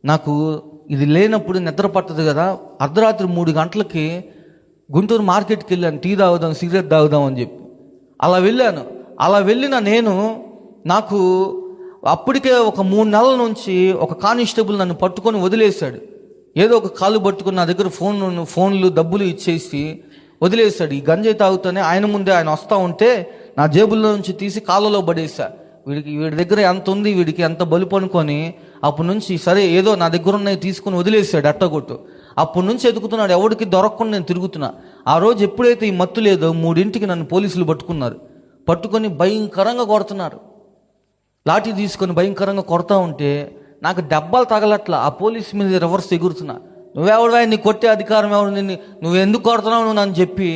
నాకు ఇది లేనప్పుడు నిద్ర పట్టదు కదా, అర్ధరాత్రి 3 గంటలకి గుంటూరు మార్కెట్కి వెళ్ళాను. టీ తాగుదాం, సిగరెట్ తాగుదాం అని చెప్పి అలా వెళ్ళాను. అలా వెళ్ళిన నాకు అప్పటికే ఒక 3 నెలల నుంచి ఒక కానిస్టేబుల్ నన్ను పట్టుకొని వదిలేశాడు. ఏదో ఒక కాలు పట్టుకుని నా దగ్గర ఫోన్లు డబ్బులు ఇచ్చేసి వదిలేశాడు. ఈ గంజాయి తాగుతూనే ఆయన ముందే ఆయన వస్తూ ఉంటే నా జేబుల్లో నుంచి తీసి కాళ్ళలో పడేసా. వీడి దగ్గర ఎంత ఉంది, వీడికి ఎంత బలుపు అనుకొని అప్పటి నుంచి సరే ఏదో నా దగ్గర ఉన్నాయి తీసుకుని వదిలేసాడు అట్టగొట్టు. అప్పటి నుంచి ఎదుగుతున్నాడు, ఎవరికి దొరకకుండా నేను తిరుగుతున్నా. ఆ రోజు ఎప్పుడైతే ఈ మత్తు లేదో 3ంటికి నన్ను పోలీసులు పట్టుకొని భయంకరంగా కొడుతున్నారు. లాఠీ తీసుకొని భయంకరంగా కొడతా ఉంటే నాకు దెబ్బలు తగలట్లా. ఆ పోలీసు మీద రివర్స్ ఎగురుతున్నా. నువ్వెవడువా, నీ కొట్టే అధికారం ఎవరు, నువ్వు ఎందుకు కొడుతున్నావు నువ్వు అని చెప్పి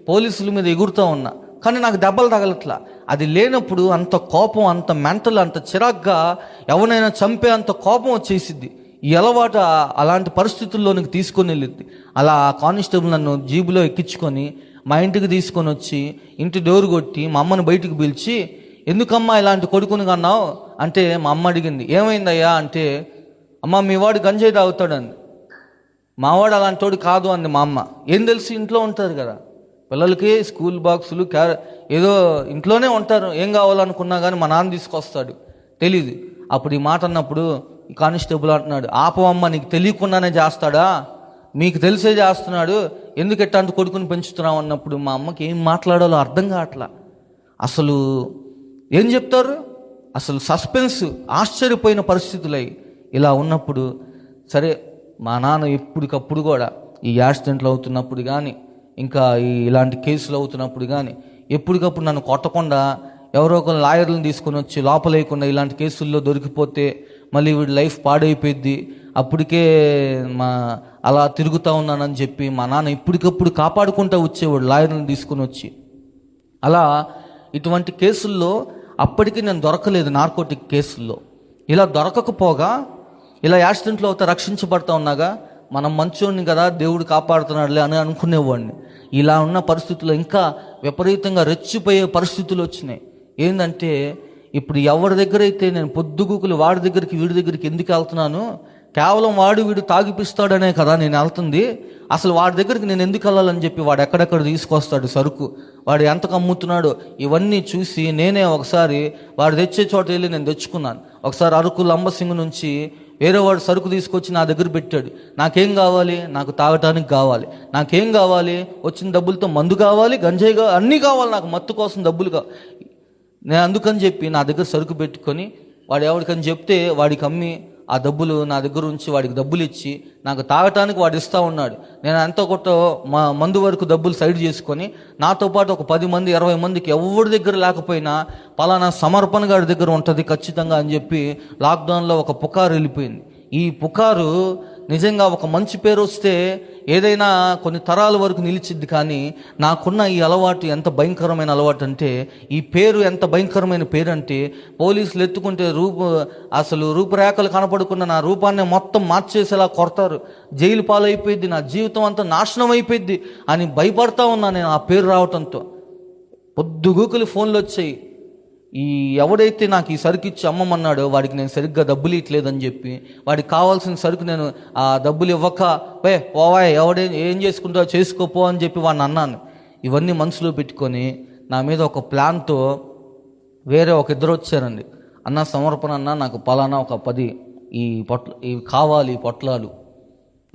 పోలీసుల మీద ఎగురుతూ ఉన్నా. కానీ నాకు దెబ్బలు తగలట్లా. అది లేనప్పుడు అంత కోపం, అంత మెంటల్, అంత చిరాగ్గా ఎవరైనా చంపే అంత కోపం వచ్చేసిద్ది. ఈ అలవాటు అలాంటి పరిస్థితుల్లోనికి తీసుకొని వెళ్ళిద్ది. అలా కానిస్టేబుల్ నన్ను జీబులో ఎక్కించుకొని మా ఇంటికి తీసుకొని వచ్చి ఇంటి డోర్ కొట్టి మా అమ్మని బయటికి పిలిచి, ఎందుకమ్మా ఇలాంటి కొడుకుని కన్నావు అంటే మా అమ్మ అడిగింది. ఏమైందయ్యా అంటే, అమ్మ మీ వాడు గంజాయి తాగుతాడండి. మావాడు అలాంటి వాడు కాదు అంది మా అమ్మ. ఏం తెలుసు, ఇంట్లో ఉంటారు కదా పిల్లలకి స్కూల్ బాక్సులు ఏదో ఇంట్లోనే ఉంటారు, ఏం కావాలనుకున్నా కానీ మా నాన్న తీసుకొస్తాడు, తెలీదు. అప్పుడు ఈ మాట అన్నప్పుడు ఈ కానిస్టేబుల్ అంటున్నాడు, ఆపవమ్మ, నీకు తెలియకుండానే చేస్తాడా, మీకు తెలిసే చేస్తున్నాడు, ఎందుకు ఎట్టాంటి కొడుకుని పెంచుతున్నావు అన్నప్పుడు మా అమ్మకి ఏం మాట్లాడాలో అర్థం కావట్లా. అసలు ఏం చెప్తారు, అసలు సస్పెన్స్, ఆశ్చర్యపోయిన పరిస్థితులై ఇలా ఉన్నప్పుడు సరే మా నాన్న ఎప్పటికప్పుడు కూడా ఈ యాక్సిడెంట్లు అవుతున్నప్పుడు కానీ ఇంకా ఇలాంటి కేసులు అవుతున్నప్పుడు కానీ ఎప్పటికప్పుడు నన్ను కొట్టకుండా ఎవరో ఒకరు లాయర్లను తీసుకొని వచ్చి లోపలేయకుండా ఇలాంటి కేసుల్లో దొరికిపోతే మళ్ళీ వీడి లైఫ్ పాడైపోయింది, అప్పటికే అలా తిరుగుతూ ఉన్నానని చెప్పి మా నాన్న ఇప్పటికప్పుడు కాపాడుకుంటూ వచ్చేవాడు లాయర్లను తీసుకొని వచ్చి. అలా ఇటువంటి కేసుల్లో అప్పటికి నేను దొరకలేదు. నార్కోటిక్ కేసుల్లో ఇలా దొరకకపోగా ఇలా యాక్సిడెంట్లు అవుతా రక్షించబడతా ఉన్నాగా మనం మంచోడిని కదా దేవుడు కాపాడుతున్నాడులే అని అనుకునేవాడిని. ఇలా ఉన్న పరిస్థితుల్లో ఇంకా విపరీతంగా రెచ్చిపోయే పరిస్థితులు వచ్చినాయి. ఏంటంటే ఇప్పుడు ఎవరి దగ్గర అయితే నేను పొద్దుగూకులు వాడి దగ్గరికి వీడి దగ్గరికి ఎందుకు వెళ్తున్నాను, కేవలం వీడు తాగిపిస్తాడనే కదా నేను వెళ్తుంది. అసలు వాడి దగ్గరికి నేను ఎందుకు వెళ్ళాలని చెప్పి వాడు ఎక్కడెక్కడ తీసుకొస్తాడు సరుకు, వాడు ఎంతకు అమ్ముతున్నాడో ఇవన్నీ చూసి నేనే ఒకసారి వాడు తెచ్చే చోట వెళ్ళి నేను తెచ్చుకున్నాను. ఒకసారి అరకు లంబసింగ్ నుంచి వేరే వాడు సరుకు తీసుకొచ్చి నా దగ్గర పెట్టాడు. నాకేం కావాలి, నాకు తాగటానికి కావాలి, నాకేం కావాలి, వచ్చిన డబ్బులతో మందు కావాలి, గంజాయి కావాలి, అన్నీ కావాలి, నాకు మత్తు కోసం డబ్బులు కావాలి. నేను అందుకని చెప్పి నా దగ్గర సరుకు పెట్టుకొని వాడు ఎవరికని చెప్తే వాడికి అమ్మి ఆ డబ్బులు నా దగ్గర ఉంచి వాడికి డబ్బులు ఇచ్చి నాకు తాగటానికి వాడు ఇస్తూ ఉన్నాడు. నేను ఎంతో కొట్ట మందు వరకు డబ్బులు సైడ్ చేసుకొని నాతో పాటు ఒక 10 మంది 20 మందికి ఎవరి దగ్గర లేకపోయినా పలానా సమర్పణ గారి దగ్గర ఉంటుంది ఖచ్చితంగా అని చెప్పి లాక్డౌన్లో ఒక పుకారు వెళ్ళిపోయింది. ఈ పుకారు నిజంగా ఒక మంచి పేరు వస్తే ఏదైనా కొన్ని తరాల వరకు నిలిచిద్ది. కానీ నాకున్న ఈ అలవాటు ఎంత భయంకరమైన అలవాటు అంటే, ఈ పేరు ఎంత భయంకరమైన పేరు అంటే, పోలీసులు ఎత్తుకుంటే అసలు రూపురేఖలు కనపడకుండా నా రూపాన్ని మొత్తం మార్చేసేలా కొడతారు, జైలు పాలైపోయింది, నా జీవితం అంతా నాశనం అయిపోయింది అని భయపడతా ఉన్నా నేను ఆ పేరు రావటంతో. పొద్దుగూకులు ఫోన్లు వచ్చాయి, ఈ ఎవడైతే నాకు ఈ సరుకు ఇచ్చి అమ్మమన్నాడో వాడికి నేను సరిగ్గా డబ్బులు ఇవ్వట్లేదని చెప్పి వాడికి కావాల్సిన సరుకు నేను ఆ డబ్బులు ఇవ్వక పోవా ఏం చేసుకుంటావో చేసుకోపో అని చెప్పి వాడిని అన్నాను. ఇవన్నీ మనసులో పెట్టుకొని నా మీద ఒక ప్లాన్తో వేరే ఒక ఇద్దరు వచ్చారండి. అన్న సమర్పణ అన్న, నాకు పలానా ఒక 10 ఇవి కావాలి పొట్లాలు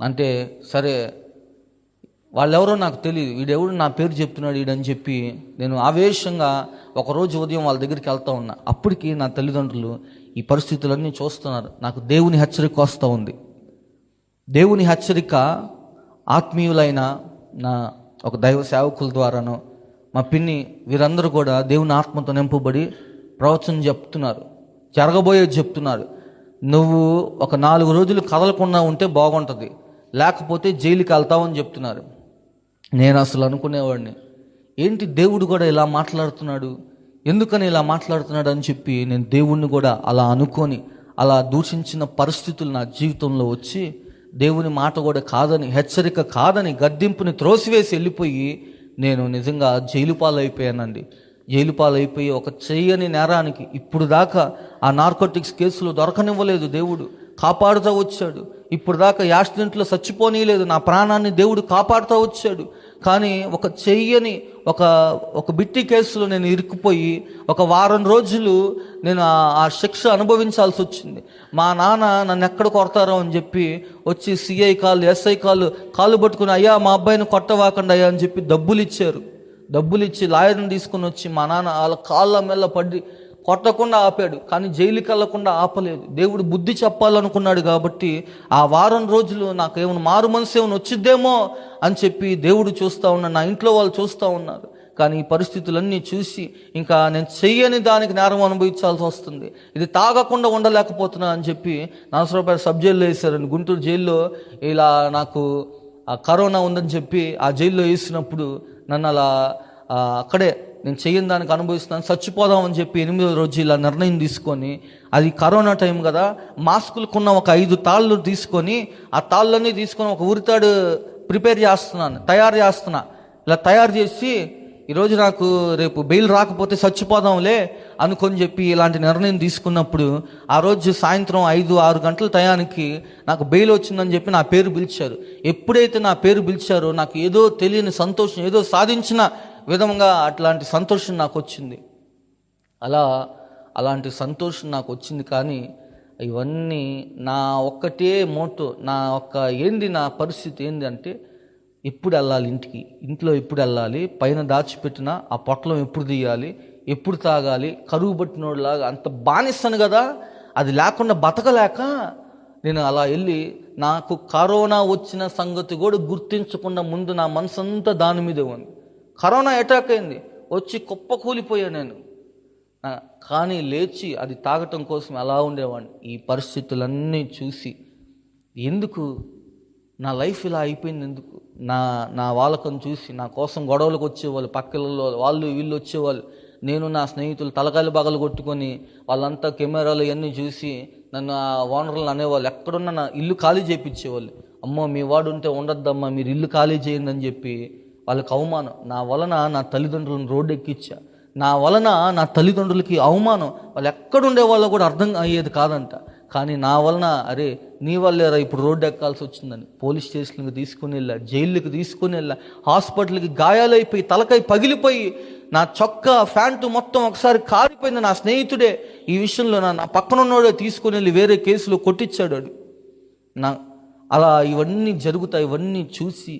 అంటే, సరే వాళ్ళెవరో నాకు తెలియదు, వీడెవడు నా పేరు చెప్తున్నాడు వీడని చెప్పి నేను ఆవేశంగా ఒకరోజు ఉదయం వాళ్ళ దగ్గరికి వెళ్తూ ఉన్నా. అప్పటికి నా తల్లిదండ్రులు ఈ పరిస్థితులన్నీ చూస్తున్నారు. నాకు దేవుని హెచ్చరిక వస్తూ ఉంది. దేవుని హెచ్చరిక ఆత్మీయులైన నా ఒక దైవ సేవకుల ద్వారానో మా పిన్ని వీరందరూ కూడా దేవుని ఆత్మతో నింపబడి ప్రవచనం చెప్తున్నారు, జరగబోయేది చెప్తున్నారు. నువ్వు ఒక 4 రోజులు కదలకుండా ఉంటే బాగుంటుంది, లేకపోతే జైలుకి వెళ్తావని చెప్తున్నారు. నేను అసలు అనుకునేవాడిని, ఏంటి దేవుడు కూడా ఇలా మాట్లాడుతున్నాడు, ఎందుకని ఇలా మాట్లాడుతున్నాడు అని చెప్పి నేను దేవుణ్ణి కూడా అలా అనుకొని అలా దూషించిన పరిస్థితులు నా జీవితంలో వచ్చి దేవుని మాట కూడా కాదని, హెచ్చరిక కాదని, గద్దింపుని త్రోసివేసి వెళ్ళిపోయి నేను నిజంగా జైలు పాలైపోయానండి. జైలు పాలైపోయి ఒక చెయ్యని నేరానికి ఇప్పుడు దాకా ఆ నార్కోటిక్స్ కేసులు దొరకనివ్వలేదు, దేవుడు కాపాడుతూ వచ్చాడు. ఇప్పుడు దాకా యాక్సిడెంట్లో చచ్చిపోనీయలేదు, నా ప్రాణాన్ని దేవుడు కాపాడుతూ వచ్చాడు. కానీ ఒక చెయ్యని ఒక బిట్టి కేసులో నేను ఇరుక్కుపోయి ఒక వారం రోజులు నేను ఆ శిక్ష అనుభవించాల్సి వచ్చింది. మా నాన్న నన్ను ఎక్కడ కొడతారో అని చెప్పి వచ్చి సిఐ కాళ్ళు ఎస్ఐ కాళ్ళు పట్టుకుని, అయ్యా మా అబ్బాయిని కొట్టవాకండి అయ్యా అని చెప్పి డబ్బులు ఇచ్చారు. డబ్బులు ఇచ్చి లాయర్ని తీసుకుని వచ్చి మా నాన్న వాళ్ళ కాళ్ళ మెల్ల పడి కొట్టకుండా ఆపాడు, కానీ జైలుకి వెళ్లకుండా ఆపలేదు. దేవుడు బుద్ధి చెప్పాలనుకున్నాడు కాబట్టి ఆ వారం రోజులు నాకు ఏమైనా మారు మనసు ఏమైనా వచ్చిద్దేమో అని చెప్పి దేవుడు చూస్తూ ఉన్నాడు, నా ఇంట్లో వాళ్ళు చూస్తూ ఉన్నారు. కానీ ఈ పరిస్థితులన్నీ చూసి ఇంకా నేను చెయ్యని దానికి నేరం అనుభవించాల్సి వస్తుంది, ఇది తాగకుండా ఉండలేకపోతున్నా అని చెప్పి నరసరావుపేట సబ్ జైల్లో వేశారండి. గుంటూరు జైల్లో ఇలా నాకు కరోనా ఉందని చెప్పి ఆ జైల్లో వేసినప్పుడు నన్ను అలా అక్కడే నేను చెయ్యని దానికి అనుభవిస్తున్నాను, చచ్చిపోదామని చెప్పి 8వ రోజు ఇలా నిర్ణయం తీసుకొని, అది కరోనా టైం కదా, మాస్కులకున్న ఒక 5 తాళ్ళు తీసుకొని ఆ తాళ్ళన్నీ తీసుకొని ఒక ఉరితాడు తయారు చేస్తున్నా. ఇలా తయారు చేసి ఈరోజు నాకు రేపు బెయిల్ రాకపోతే చచ్చిపోదాంలే అనుకొని చెప్పి ఇలాంటి నిర్ణయం తీసుకున్నప్పుడు ఆ రోజు సాయంత్రం 5-6 గంటల టయానికి నాకు బెయిల్ వచ్చిందని చెప్పి నా పేరు పిలిచారు. ఎప్పుడైతే నా పేరు పిలిచారో నాకు ఏదో తెలియని సంతోషం, ఏదో సాధించిన విధంగా అట్లాంటి సంతోషం నాకు వచ్చింది. అలాంటి సంతోషం నాకు వచ్చింది. కానీ ఇవన్నీ నా ఒక్కటే మోటో, నా పరిస్థితి ఏంది అంటే, ఎప్పుడు వెళ్ళాలి ఇంట్లో ఎప్పుడు వెళ్ళాలి, పైన దాచిపెట్టిన ఆ పొట్లం ఎప్పుడు తీయాలి, ఎప్పుడు తాగాలి, కరువు పట్టినోడులాగా అంత బానిస్తాను కదా, అది లేకుండా బతకలేక నేను అలా వెళ్ళి నాకు కరోనా వచ్చిన సంగతి కూడా గుర్తించకుండా ముందు నా మనసు అంతా దాని మీదే ఉంది. కరోనా అటాక్ అయింది, వచ్చి కుప్పకూలిపోయా నేను, కానీ లేచి అది తాగటం కోసం అలా ఉండేవాడిని. ఈ పరిస్థితులన్నీ చూసి ఎందుకు నా లైఫ్ ఇలా అయిపోయింది, ఎందుకు నా వాళ్ళకని చూసి నా కోసం గొడవలకు వచ్చేవాళ్ళు, పక్కలలో వాళ్ళు వీళ్ళు వచ్చేవాళ్ళు, నేను నా స్నేహితులు తలకాయలు బగలు కొట్టుకొని వాళ్ళంతా కెమెరాలు ఇవన్నీ చూసి నన్ను ఆ ఓనర్లు అనేవాళ్ళు, ఎక్కడున్నా నా ఇల్లు ఖాళీ చేయించేవాళ్ళు. అమ్మో మీ వాడు ఉంటే ఉండొద్దమ్మా, మీరు ఇల్లు ఖాళీ చేయండి అని చెప్పి వాళ్ళకి అవమానం. నా వలన నా తల్లిదండ్రులను రోడ్డు ఎక్కించా, నా వలన నా తల్లిదండ్రులకి అవమానం. వాళ్ళు ఎక్కడుండే వాళ్ళో కూడా అర్థం అయ్యేది కాదంట. కానీ నా వలన అరే నీ వల్లేరా ఇప్పుడు రోడ్డు ఎక్కాల్సి వచ్చిందని పోలీస్ స్టేషన్కి తీసుకుని వెళ్ళా, జైలుకి తీసుకుని వెళ్ళా, హాస్పిటల్కి గాయాలైపోయి తలకాయ పగిలిపోయి నా చొక్కా ప్యాంటు మొత్తం ఒకసారి కారిపోయింది. నా స్నేహితుడే ఈ విషయంలో నా పక్కనున్నోడే తీసుకుని వెళ్ళి వేరే కేసులో కొట్టించాడు. అలా ఇవన్నీ జరుగుతాయి. ఇవన్నీ చూసి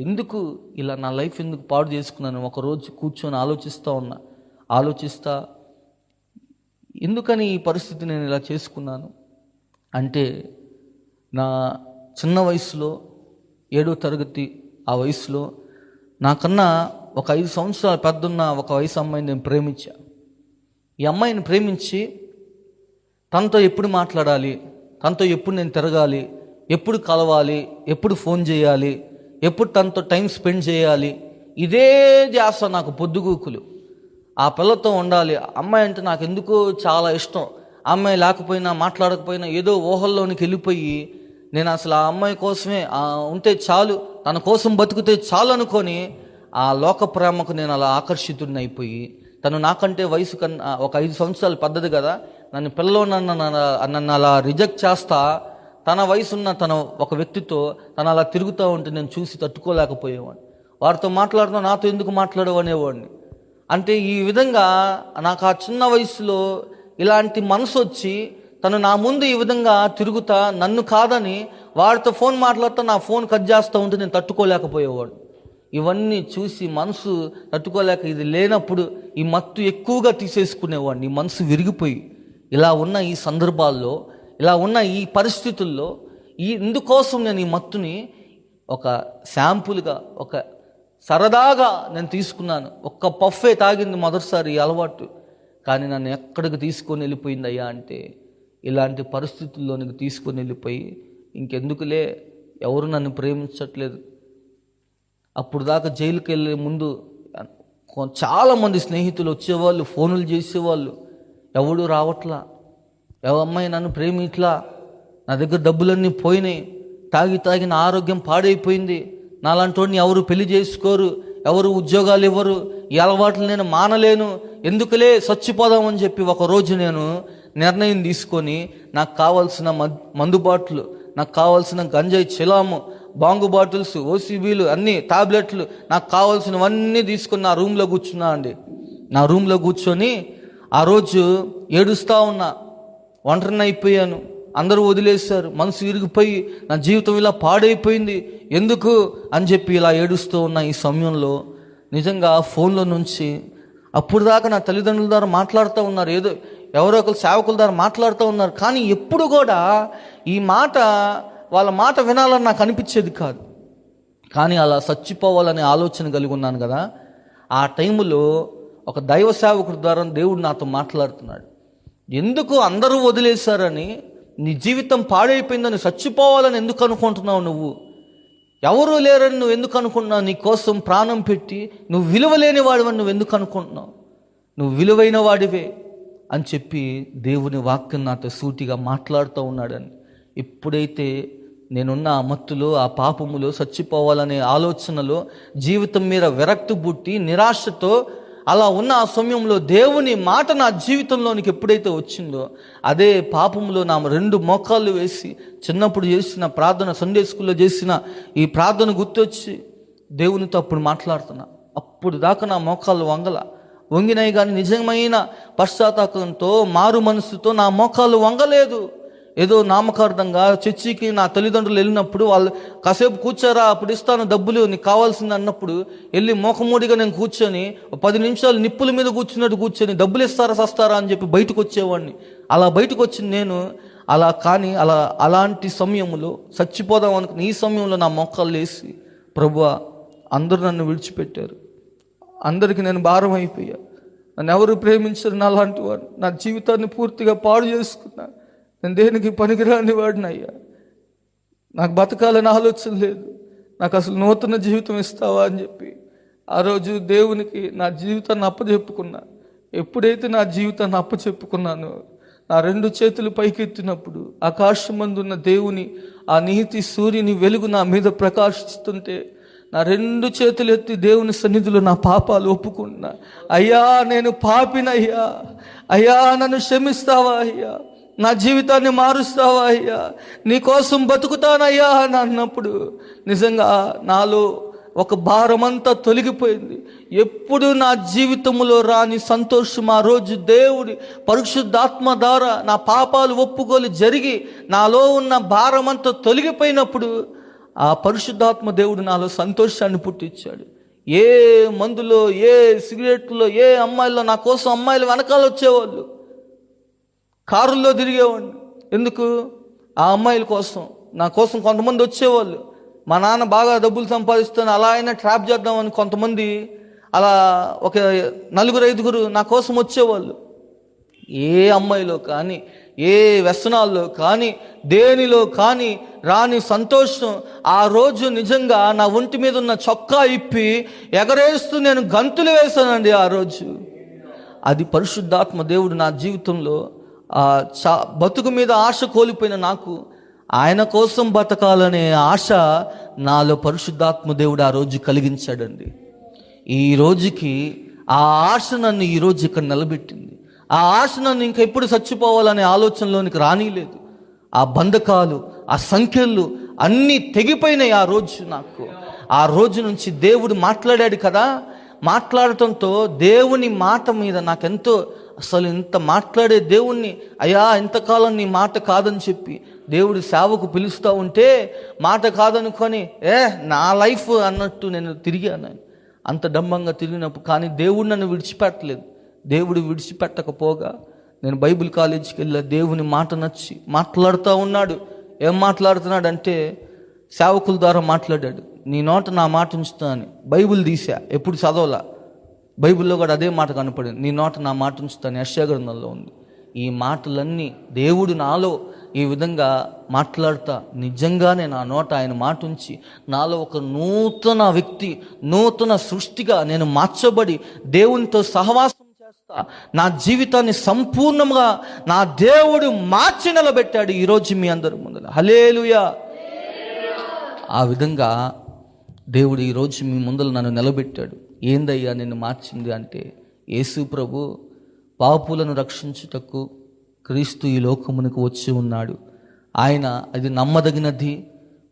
ఎందుకు ఇలా నా లైఫ్ ఎందుకు పాడు చేసుకున్నాను ఒకరోజు కూర్చొని ఆలోచిస్తా ఎందుకని ఈ పరిస్థితి నేను ఇలా చేసుకున్నాను అంటే, నా చిన్న వయసులో 7వ తరగతి ఆ వయసులో నాకన్నా ఒక 5 సంవత్సరాలు పెద్దన్న ఒక వయసు అమ్మాయిని నేను ప్రేమించా. ఈ అమ్మాయిని ప్రేమించి తనతో ఎప్పుడు మాట్లాడాలి, తనతో ఎప్పుడు నేను తిరగాలి, ఎప్పుడు కలవాలి, ఎప్పుడు ఫోన్ చేయాలి, ఎప్పుడు తనతో టైం స్పెండ్ చేయాలి, ఇదే ధ్యాస నాకు పొద్దుగూకులు. ఆ పిల్లతో ఉండాలి. అమ్మాయి అంటే నాకు ఎందుకో చాలా ఇష్టం. అమ్మాయి లేకపోయినా మాట్లాడకపోయినా ఏదో ఊహల్లోనికి వెళ్ళిపోయి నేను అసలు ఆ అమ్మాయి కోసమే ఉంటే చాలు, తన కోసం బతికితే చాలు అనుకొని ఆ లోక ప్రేమకు నేను అలా ఆకర్షితుడిని అయిపోయి, తను నాకంటే వయసు కన్నా ఒక 5 సంవత్సరాలు పెద్దది కదా, నన్ను పిల్లలో నన్ను అలా రిజెక్ట్ చేస్తా, తన వయసున్న తన ఒక వ్యక్తితో తను అలా తిరుగుతూ ఉంటే నేను చూసి తట్టుకోలేకపోయేవాడిని. వారితో మాట్లాడుతూ నాతో ఎందుకు మాట్లాడవు అనేవాడిని. అంటే ఈ విధంగా నాకు ఆ చిన్న వయసులో ఇలాంటి మనసు వచ్చి తను నా ముందు ఈ విధంగా తిరుగుతా నన్ను కాదని వాడితో ఫోన్ మాట్లాడుతూ నా ఫోన్ కట్ చేస్తూ ఉంటే నేను తట్టుకోలేకపోయేవాడు. ఇవన్నీ చూసి మనసు తట్టుకోలేక ఇది లేనప్పుడు ఈ మత్తు ఎక్కువగా తీసేసుకునేవాడిని. ఈ మనసు విరిగిపోయి ఇలా ఉన్న ఈ సందర్భాల్లో, ఇలా ఉన్న ఈ పరిస్థితుల్లో ఇందుకోసం నేను ఈ మత్తుని ఒక శాంపుల్గా, ఒక సరదాగా నేను తీసుకున్నాను. ఒక్క పఫే తాగింది మొదటిసారి ఈ అలవాటు, కానీ నన్ను ఎక్కడికి తీసుకొని వెళ్ళిపోయింది అయ్యా అంటే, ఇలాంటి పరిస్థితుల్లోనికి తీసుకొని వెళ్ళిపోయి ఇంకెందుకులే, ఎవరు నన్ను ప్రేమించట్లేదు. అప్పుడు దాకా జైలుకి వెళ్ళే ముందు చాలామంది స్నేహితులు వచ్చేవాళ్ళు, ఫోన్లు చేసేవాళ్ళు, ఎవడు రావట్లా, అమ్మాయి నన్ను ప్రేమిట్లా, నా దగ్గర డబ్బులన్నీ పోయినాయి, తాగి నా ఆరోగ్యం పాడైపోయింది, నాలాంటి వాడిని ఎవరు పెళ్లి చేసుకోరు, ఎవరు ఉద్యోగాలు ఇవ్వరు, ఈ అలవాట్లు నేను మానలేను, ఎందుకులే చచ్చిపోదామని చెప్పి ఒకరోజు నేను నిర్ణయం తీసుకొని నాకు కావాల్సిన మందు బాటిల్, నాకు కావాల్సిన గంజాయి చిలాము, బాంగు బాటిల్స్, ఓసీబీలు, అన్నీ టాబ్లెట్లు, నాకు కావాల్సినవన్నీ తీసుకొని నా రూమ్లో కూర్చున్నా అండి. నా రూమ్లో కూర్చొని ఆ రోజు ఏడుస్తూ ఉన్నా, ఒంటరిని అయిపోయాను, అందరూ వదిలేశారు, మనసు విరిగిపోయి నా జీవితం ఇలా పాడైపోయింది ఎందుకు అని చెప్పి ఇలా ఏడుస్తూ ఉన్న ఈ సమయంలో నిజంగా ఫోన్లో నుంచి అప్పుడు దాకా నా తల్లిదండ్రుల ద్వారా మాట్లాడుతూ ఉన్నారు, ఏదో ఎవరో ఒకరు సేవకుల ద్వారా మాట్లాడుతూ ఉన్నారు, కానీ ఎప్పుడు కూడా ఈ మాట వాళ్ళ మాట వినాలని నాకు అనిపించేది కాదు. కానీ అలా చచ్చిపోవాలనే ఆలోచన కలిగి ఉన్నాను కదా, ఆ టైంలో ఒక దైవ సేవకుడి ద్వారా దేవుడు నాతో మాట్లాడుతున్నాడు. ఎందుకు అందరూ వదిలేశారని, నీ జీవితం పాడైపోయిందని, చచ్చిపోవాలని ఎందుకు అనుకుంటున్నావు నువ్వు? ఎవరూ లేరని నువ్వు ఎందుకు అనుకుంటున్నావు? నీ కోసం ప్రాణం పెట్టి నువ్వు విలువలేని వాడివని నువ్వు ఎందుకు అనుకుంటున్నావు? నువ్వు విలువైన వాడివే అని చెప్పి దేవుని వాక్యం నాతో సూటిగా మాట్లాడుతూ ఉన్నాడని. ఎప్పుడైతే నేనున్న ఆ మత్తులో, ఆ పాపములో, చచ్చిపోవాలనే ఆలోచనలో, జీవితం మీద విరక్తి పుట్టి నిరాశతో అలా ఉన్న ఆ సమయంలో దేవుని మాట నా జీవితంలోనికి ఎప్పుడైతే వచ్చిందో, అదే పాపంలో నా 2 మోకాళ్ళు వేసి చిన్నప్పుడు చేసిన ప్రార్థన, సండే స్కూల్లో చేసిన ఈ ప్రార్థన గుర్తొచ్చి దేవునితో అప్పుడు మాట్లాడుతున్నా. అప్పుడు దాకా నా మోకాళ్ళు వంగినాయి, కానీ నిజమైన పశ్చాత్తాపంతో, మారు మనసుతో నా మోకాళ్ళు వంగలేదు. ఏదో నామకార్థంగా చర్చికి నా తల్లిదండ్రులు వెళ్ళినప్పుడు వాళ్ళు కాసేపు కూర్చోరా, అప్పుడు ఇస్తాను డబ్బులు, నీకు కావాల్సింది అన్నప్పుడు వెళ్ళి మోకమూడిగా నేను కూర్చొని 10 నిమిషాలు నిప్పుల మీద కూర్చున్నట్టు కూర్చొని డబ్బులు ఇస్తారా సస్తారా అని చెప్పి బయటకు వచ్చేవాడిని. అలా బయటకు వచ్చింది నేను. కానీ అలాంటి సమయంలో చచ్చిపోదాం అనుకున్న ఈ సమయంలో నా మోకాళ్ళు వేసి, ప్రభువా అందరూ నన్ను విడిచిపెట్టారు, అందరికీ నేను భారం అయిపోయా, నన్ను ఎవరు ప్రేమించరు, నా లాంటి వాడు, నా జీవితాన్ని పూర్తిగా పాడు చేసుకున్నా, నేను దేనికి పనికిరాని వాడిని అయ్యా, నాకు బతకాలని ఆలోచన లేదు, నాకు అసలు నూతన జీవితం ఇస్తావా అని చెప్పి ఆ రోజు దేవునికి నా జీవితాన్ని అప్పచెప్పుకున్నా. ఎప్పుడైతే నా జీవితాన్ని అప్పచెప్పుకున్నానో, నా 2 చేతులు పైకెత్తినప్పుడు ఆకాశమందున్న దేవుని ఆ నీతి సూర్యుని వెలుగు నా మీద ప్రకాశిస్తుంటే, నా 2 చేతులు ఎత్తి దేవుని సన్నిధిలో నా పాపాలు ఒప్పుకున్నా. అయ్యా నేను పాపినయ్యా, అయ్యా నన్ను క్షమిస్తావా అయ్యా, నా జీవితాన్ని మారుస్తావా అయ్యా, నీకోసం బతుకుతానయ్యా అని అన్నప్పుడు నిజంగా నాలో ఒక భారమంతా తొలగిపోయింది. ఎప్పుడు నా జీవితంలో రాని సంతోషం ఆ రోజు దేవుడి పరిశుద్ధాత్మ ద్వారా నా పాపాలు ఒప్పుకోలు జరిగి నాలో ఉన్న భారమంతా తొలగిపోయినప్పుడు ఆ పరిశుద్ధాత్మ దేవుడు నాలో సంతోషాన్ని పుట్టించాడు. ఏ మందులో, ఏ సిగరెట్లో, ఏ అమ్మాయిల్లో, నా కోసం అమ్మాయిలు వెనకాల వచ్చేవాళ్ళు, కారుల్లో తిరిగేవాడిని. ఎందుకు? ఆ అమ్మాయిల కోసం, నా కోసం కొంతమంది వచ్చేవాళ్ళు. మా నాన్న బాగా డబ్బులు సంపాదిస్తాను, అలా అయినా ట్రాప్ చేద్దామని కొంతమంది, అలా ఒక 4-5 నా కోసం వచ్చేవాళ్ళు. ఏ అమ్మాయిలో కానీ, ఏ వ్యసనాల్లో కానీ, దేనిలో కానీ రాని సంతోషం ఆ రోజు నిజంగా నా ఒంటి మీద ఉన్న చొక్కా ఇప్పి ఎగరేస్తూ నేను గంతులు వేశానండి ఆ రోజు. అది పరిశుద్ధాత్మ దేవుడు నా జీవితంలో బతుకు మీద ఆశ కోల్పోయిన నాకు ఆయన కోసం బతకాలనే ఆశ నాలో పరిశుద్ధాత్మ దేవుడు ఆ రోజు కలిగించాడండి. ఈ రోజుకి ఆ ఆశ నన్ను ఈరోజు ఇక్కడ నిలబెట్టింది. ఆ ఆశ నన్ను ఇంకా ఎప్పుడు చచ్చిపోవాలనే ఆలోచనలోనికి రానిలేదు. ఆ బంధకాలు, ఆ సంఖ్యలు అన్నీ తెగిపోయినాయి ఆ రోజు నాకు. ఆ రోజు నుంచి దేవుడు మాట్లాడాడు కదా, మాట్లాడటంతో దేవుని మాట మీద నాకెంతో, అసలు ఇంత మాట్లాడే దేవుణ్ణి, అయ్యా ఇంతకాలం నీ మాట కాదని చెప్పి దేవుడి సేవకు పిలుస్తూ ఉంటే మాట కాదనుకొని నా లైఫ్ అన్నట్టు నేను తిరిగాను. అంత డంబంగా తిరిగినప్పుడు కానీ దేవుడు నన్ను విడిచిపెట్టలేదు. దేవుడు విడిచిపెట్టకపోగా నేను బైబిల్ కాలేజీకి వెళ్ళా. దేవుని మాట నచ్చి మాట్లాడుతూ ఉన్నాడు. ఏం మాట్లాడుతున్నాడు అంటే, సేవకుల ద్వారా మాట్లాడాడు. నీ నోట నా మాట ఉంచుతా అని బైబిల్ తీసా, ఎప్పుడు చదవలా. బైబిల్లో కూడా అదే మాట కనపడింది, నీ నోట నా మాట ఉంచుతాను, యెషయా గ్రంథంలో ఉంది. ఈ మాటలన్నీ దేవుడు నాలో ఈ విధంగా మాట్లాడుతా నిజంగానే నా నోట ఆయన మాట ఉంచి నాలో ఒక నూతన వ్యక్తి, నూతన సృష్టిగా నేను మార్చబడి దేవునితో సహవాసం చేస్తా. నా జీవితాన్ని సంపూర్ణంగా నా దేవుడు మార్చి నిలబెట్టాడు ఈరోజు మీ అందరి ముందర. హల్లెలూయా. ఆ విధంగా దేవుడు ఈరోజు మీ ముందర నన్ను నిలబెట్టాడు. ఏందయ్యా నిన్ను మార్చింది అంటే, యేసు ప్రభు పాపులను రక్షించుటకు క్రీస్తు ఈ లోకమునకు వచ్చి ఉన్నాడు. ఆయన అది నమ్మదగినది,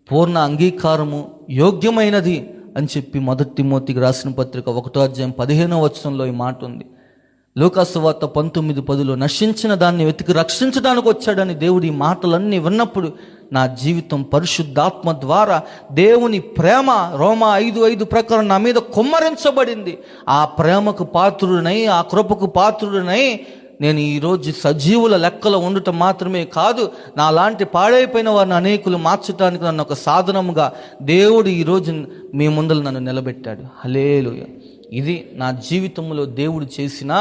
పూర్ణ అంగీకారము, యోగ్యమైనది అని చెప్పి 1 తిమోతికి రాసిన పత్రిక 1:15 ఈ మాట ఉంది. లూకాసు వార్త 19:10 నశించిన దాన్ని వెతికి రక్షించడానికి వచ్చాడని దేవుడు ఈ మాటలన్నీ విన్నప్పుడు నా జీవితం పరిశుద్ధాత్మ ద్వారా దేవుని ప్రేమ రోమా 5:5 ప్రకారం నా మీద కుమ్మరించబడింది. ఆ ప్రేమకు పాత్రుడినై, ఆ కృపకు పాత్రుడినై నేను ఈరోజు సజీవుల లెక్కలో ఉండటం మాత్రమే కాదు, నా లాంటి పాడైపోయిన వారిని అనేకులు మార్చడానికి నన్ను ఒక సాధనముగా దేవుడు ఈరోజు మీ ముందర నన్ను నిలబెట్టాడు. హల్లెలూయా. ఇది నా జీవితంలో దేవుడు చేసిన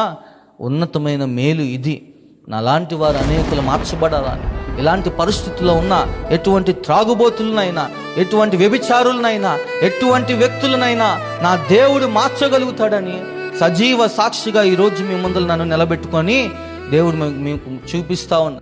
ఉన్నతమైన మేలు. ఇది నాలాంటి వారు అనేకులు మార్చబడాలని, ఇలాంటి పరిస్థితుల్లో ఉన్న ఎటువంటి త్రాగుబోతులనైనా, ఎటువంటి వ్యభిచారులనైనా, ఎటువంటి వ్యక్తులనైనా నా దేవుడు మార్చగలుగుతాడని సజీవ సాక్షిగా ఈరోజు మీ ముందర నన్ను నిలబెట్టుకొని దేవుడు మీకు చూపిస్తా ఉన్నా.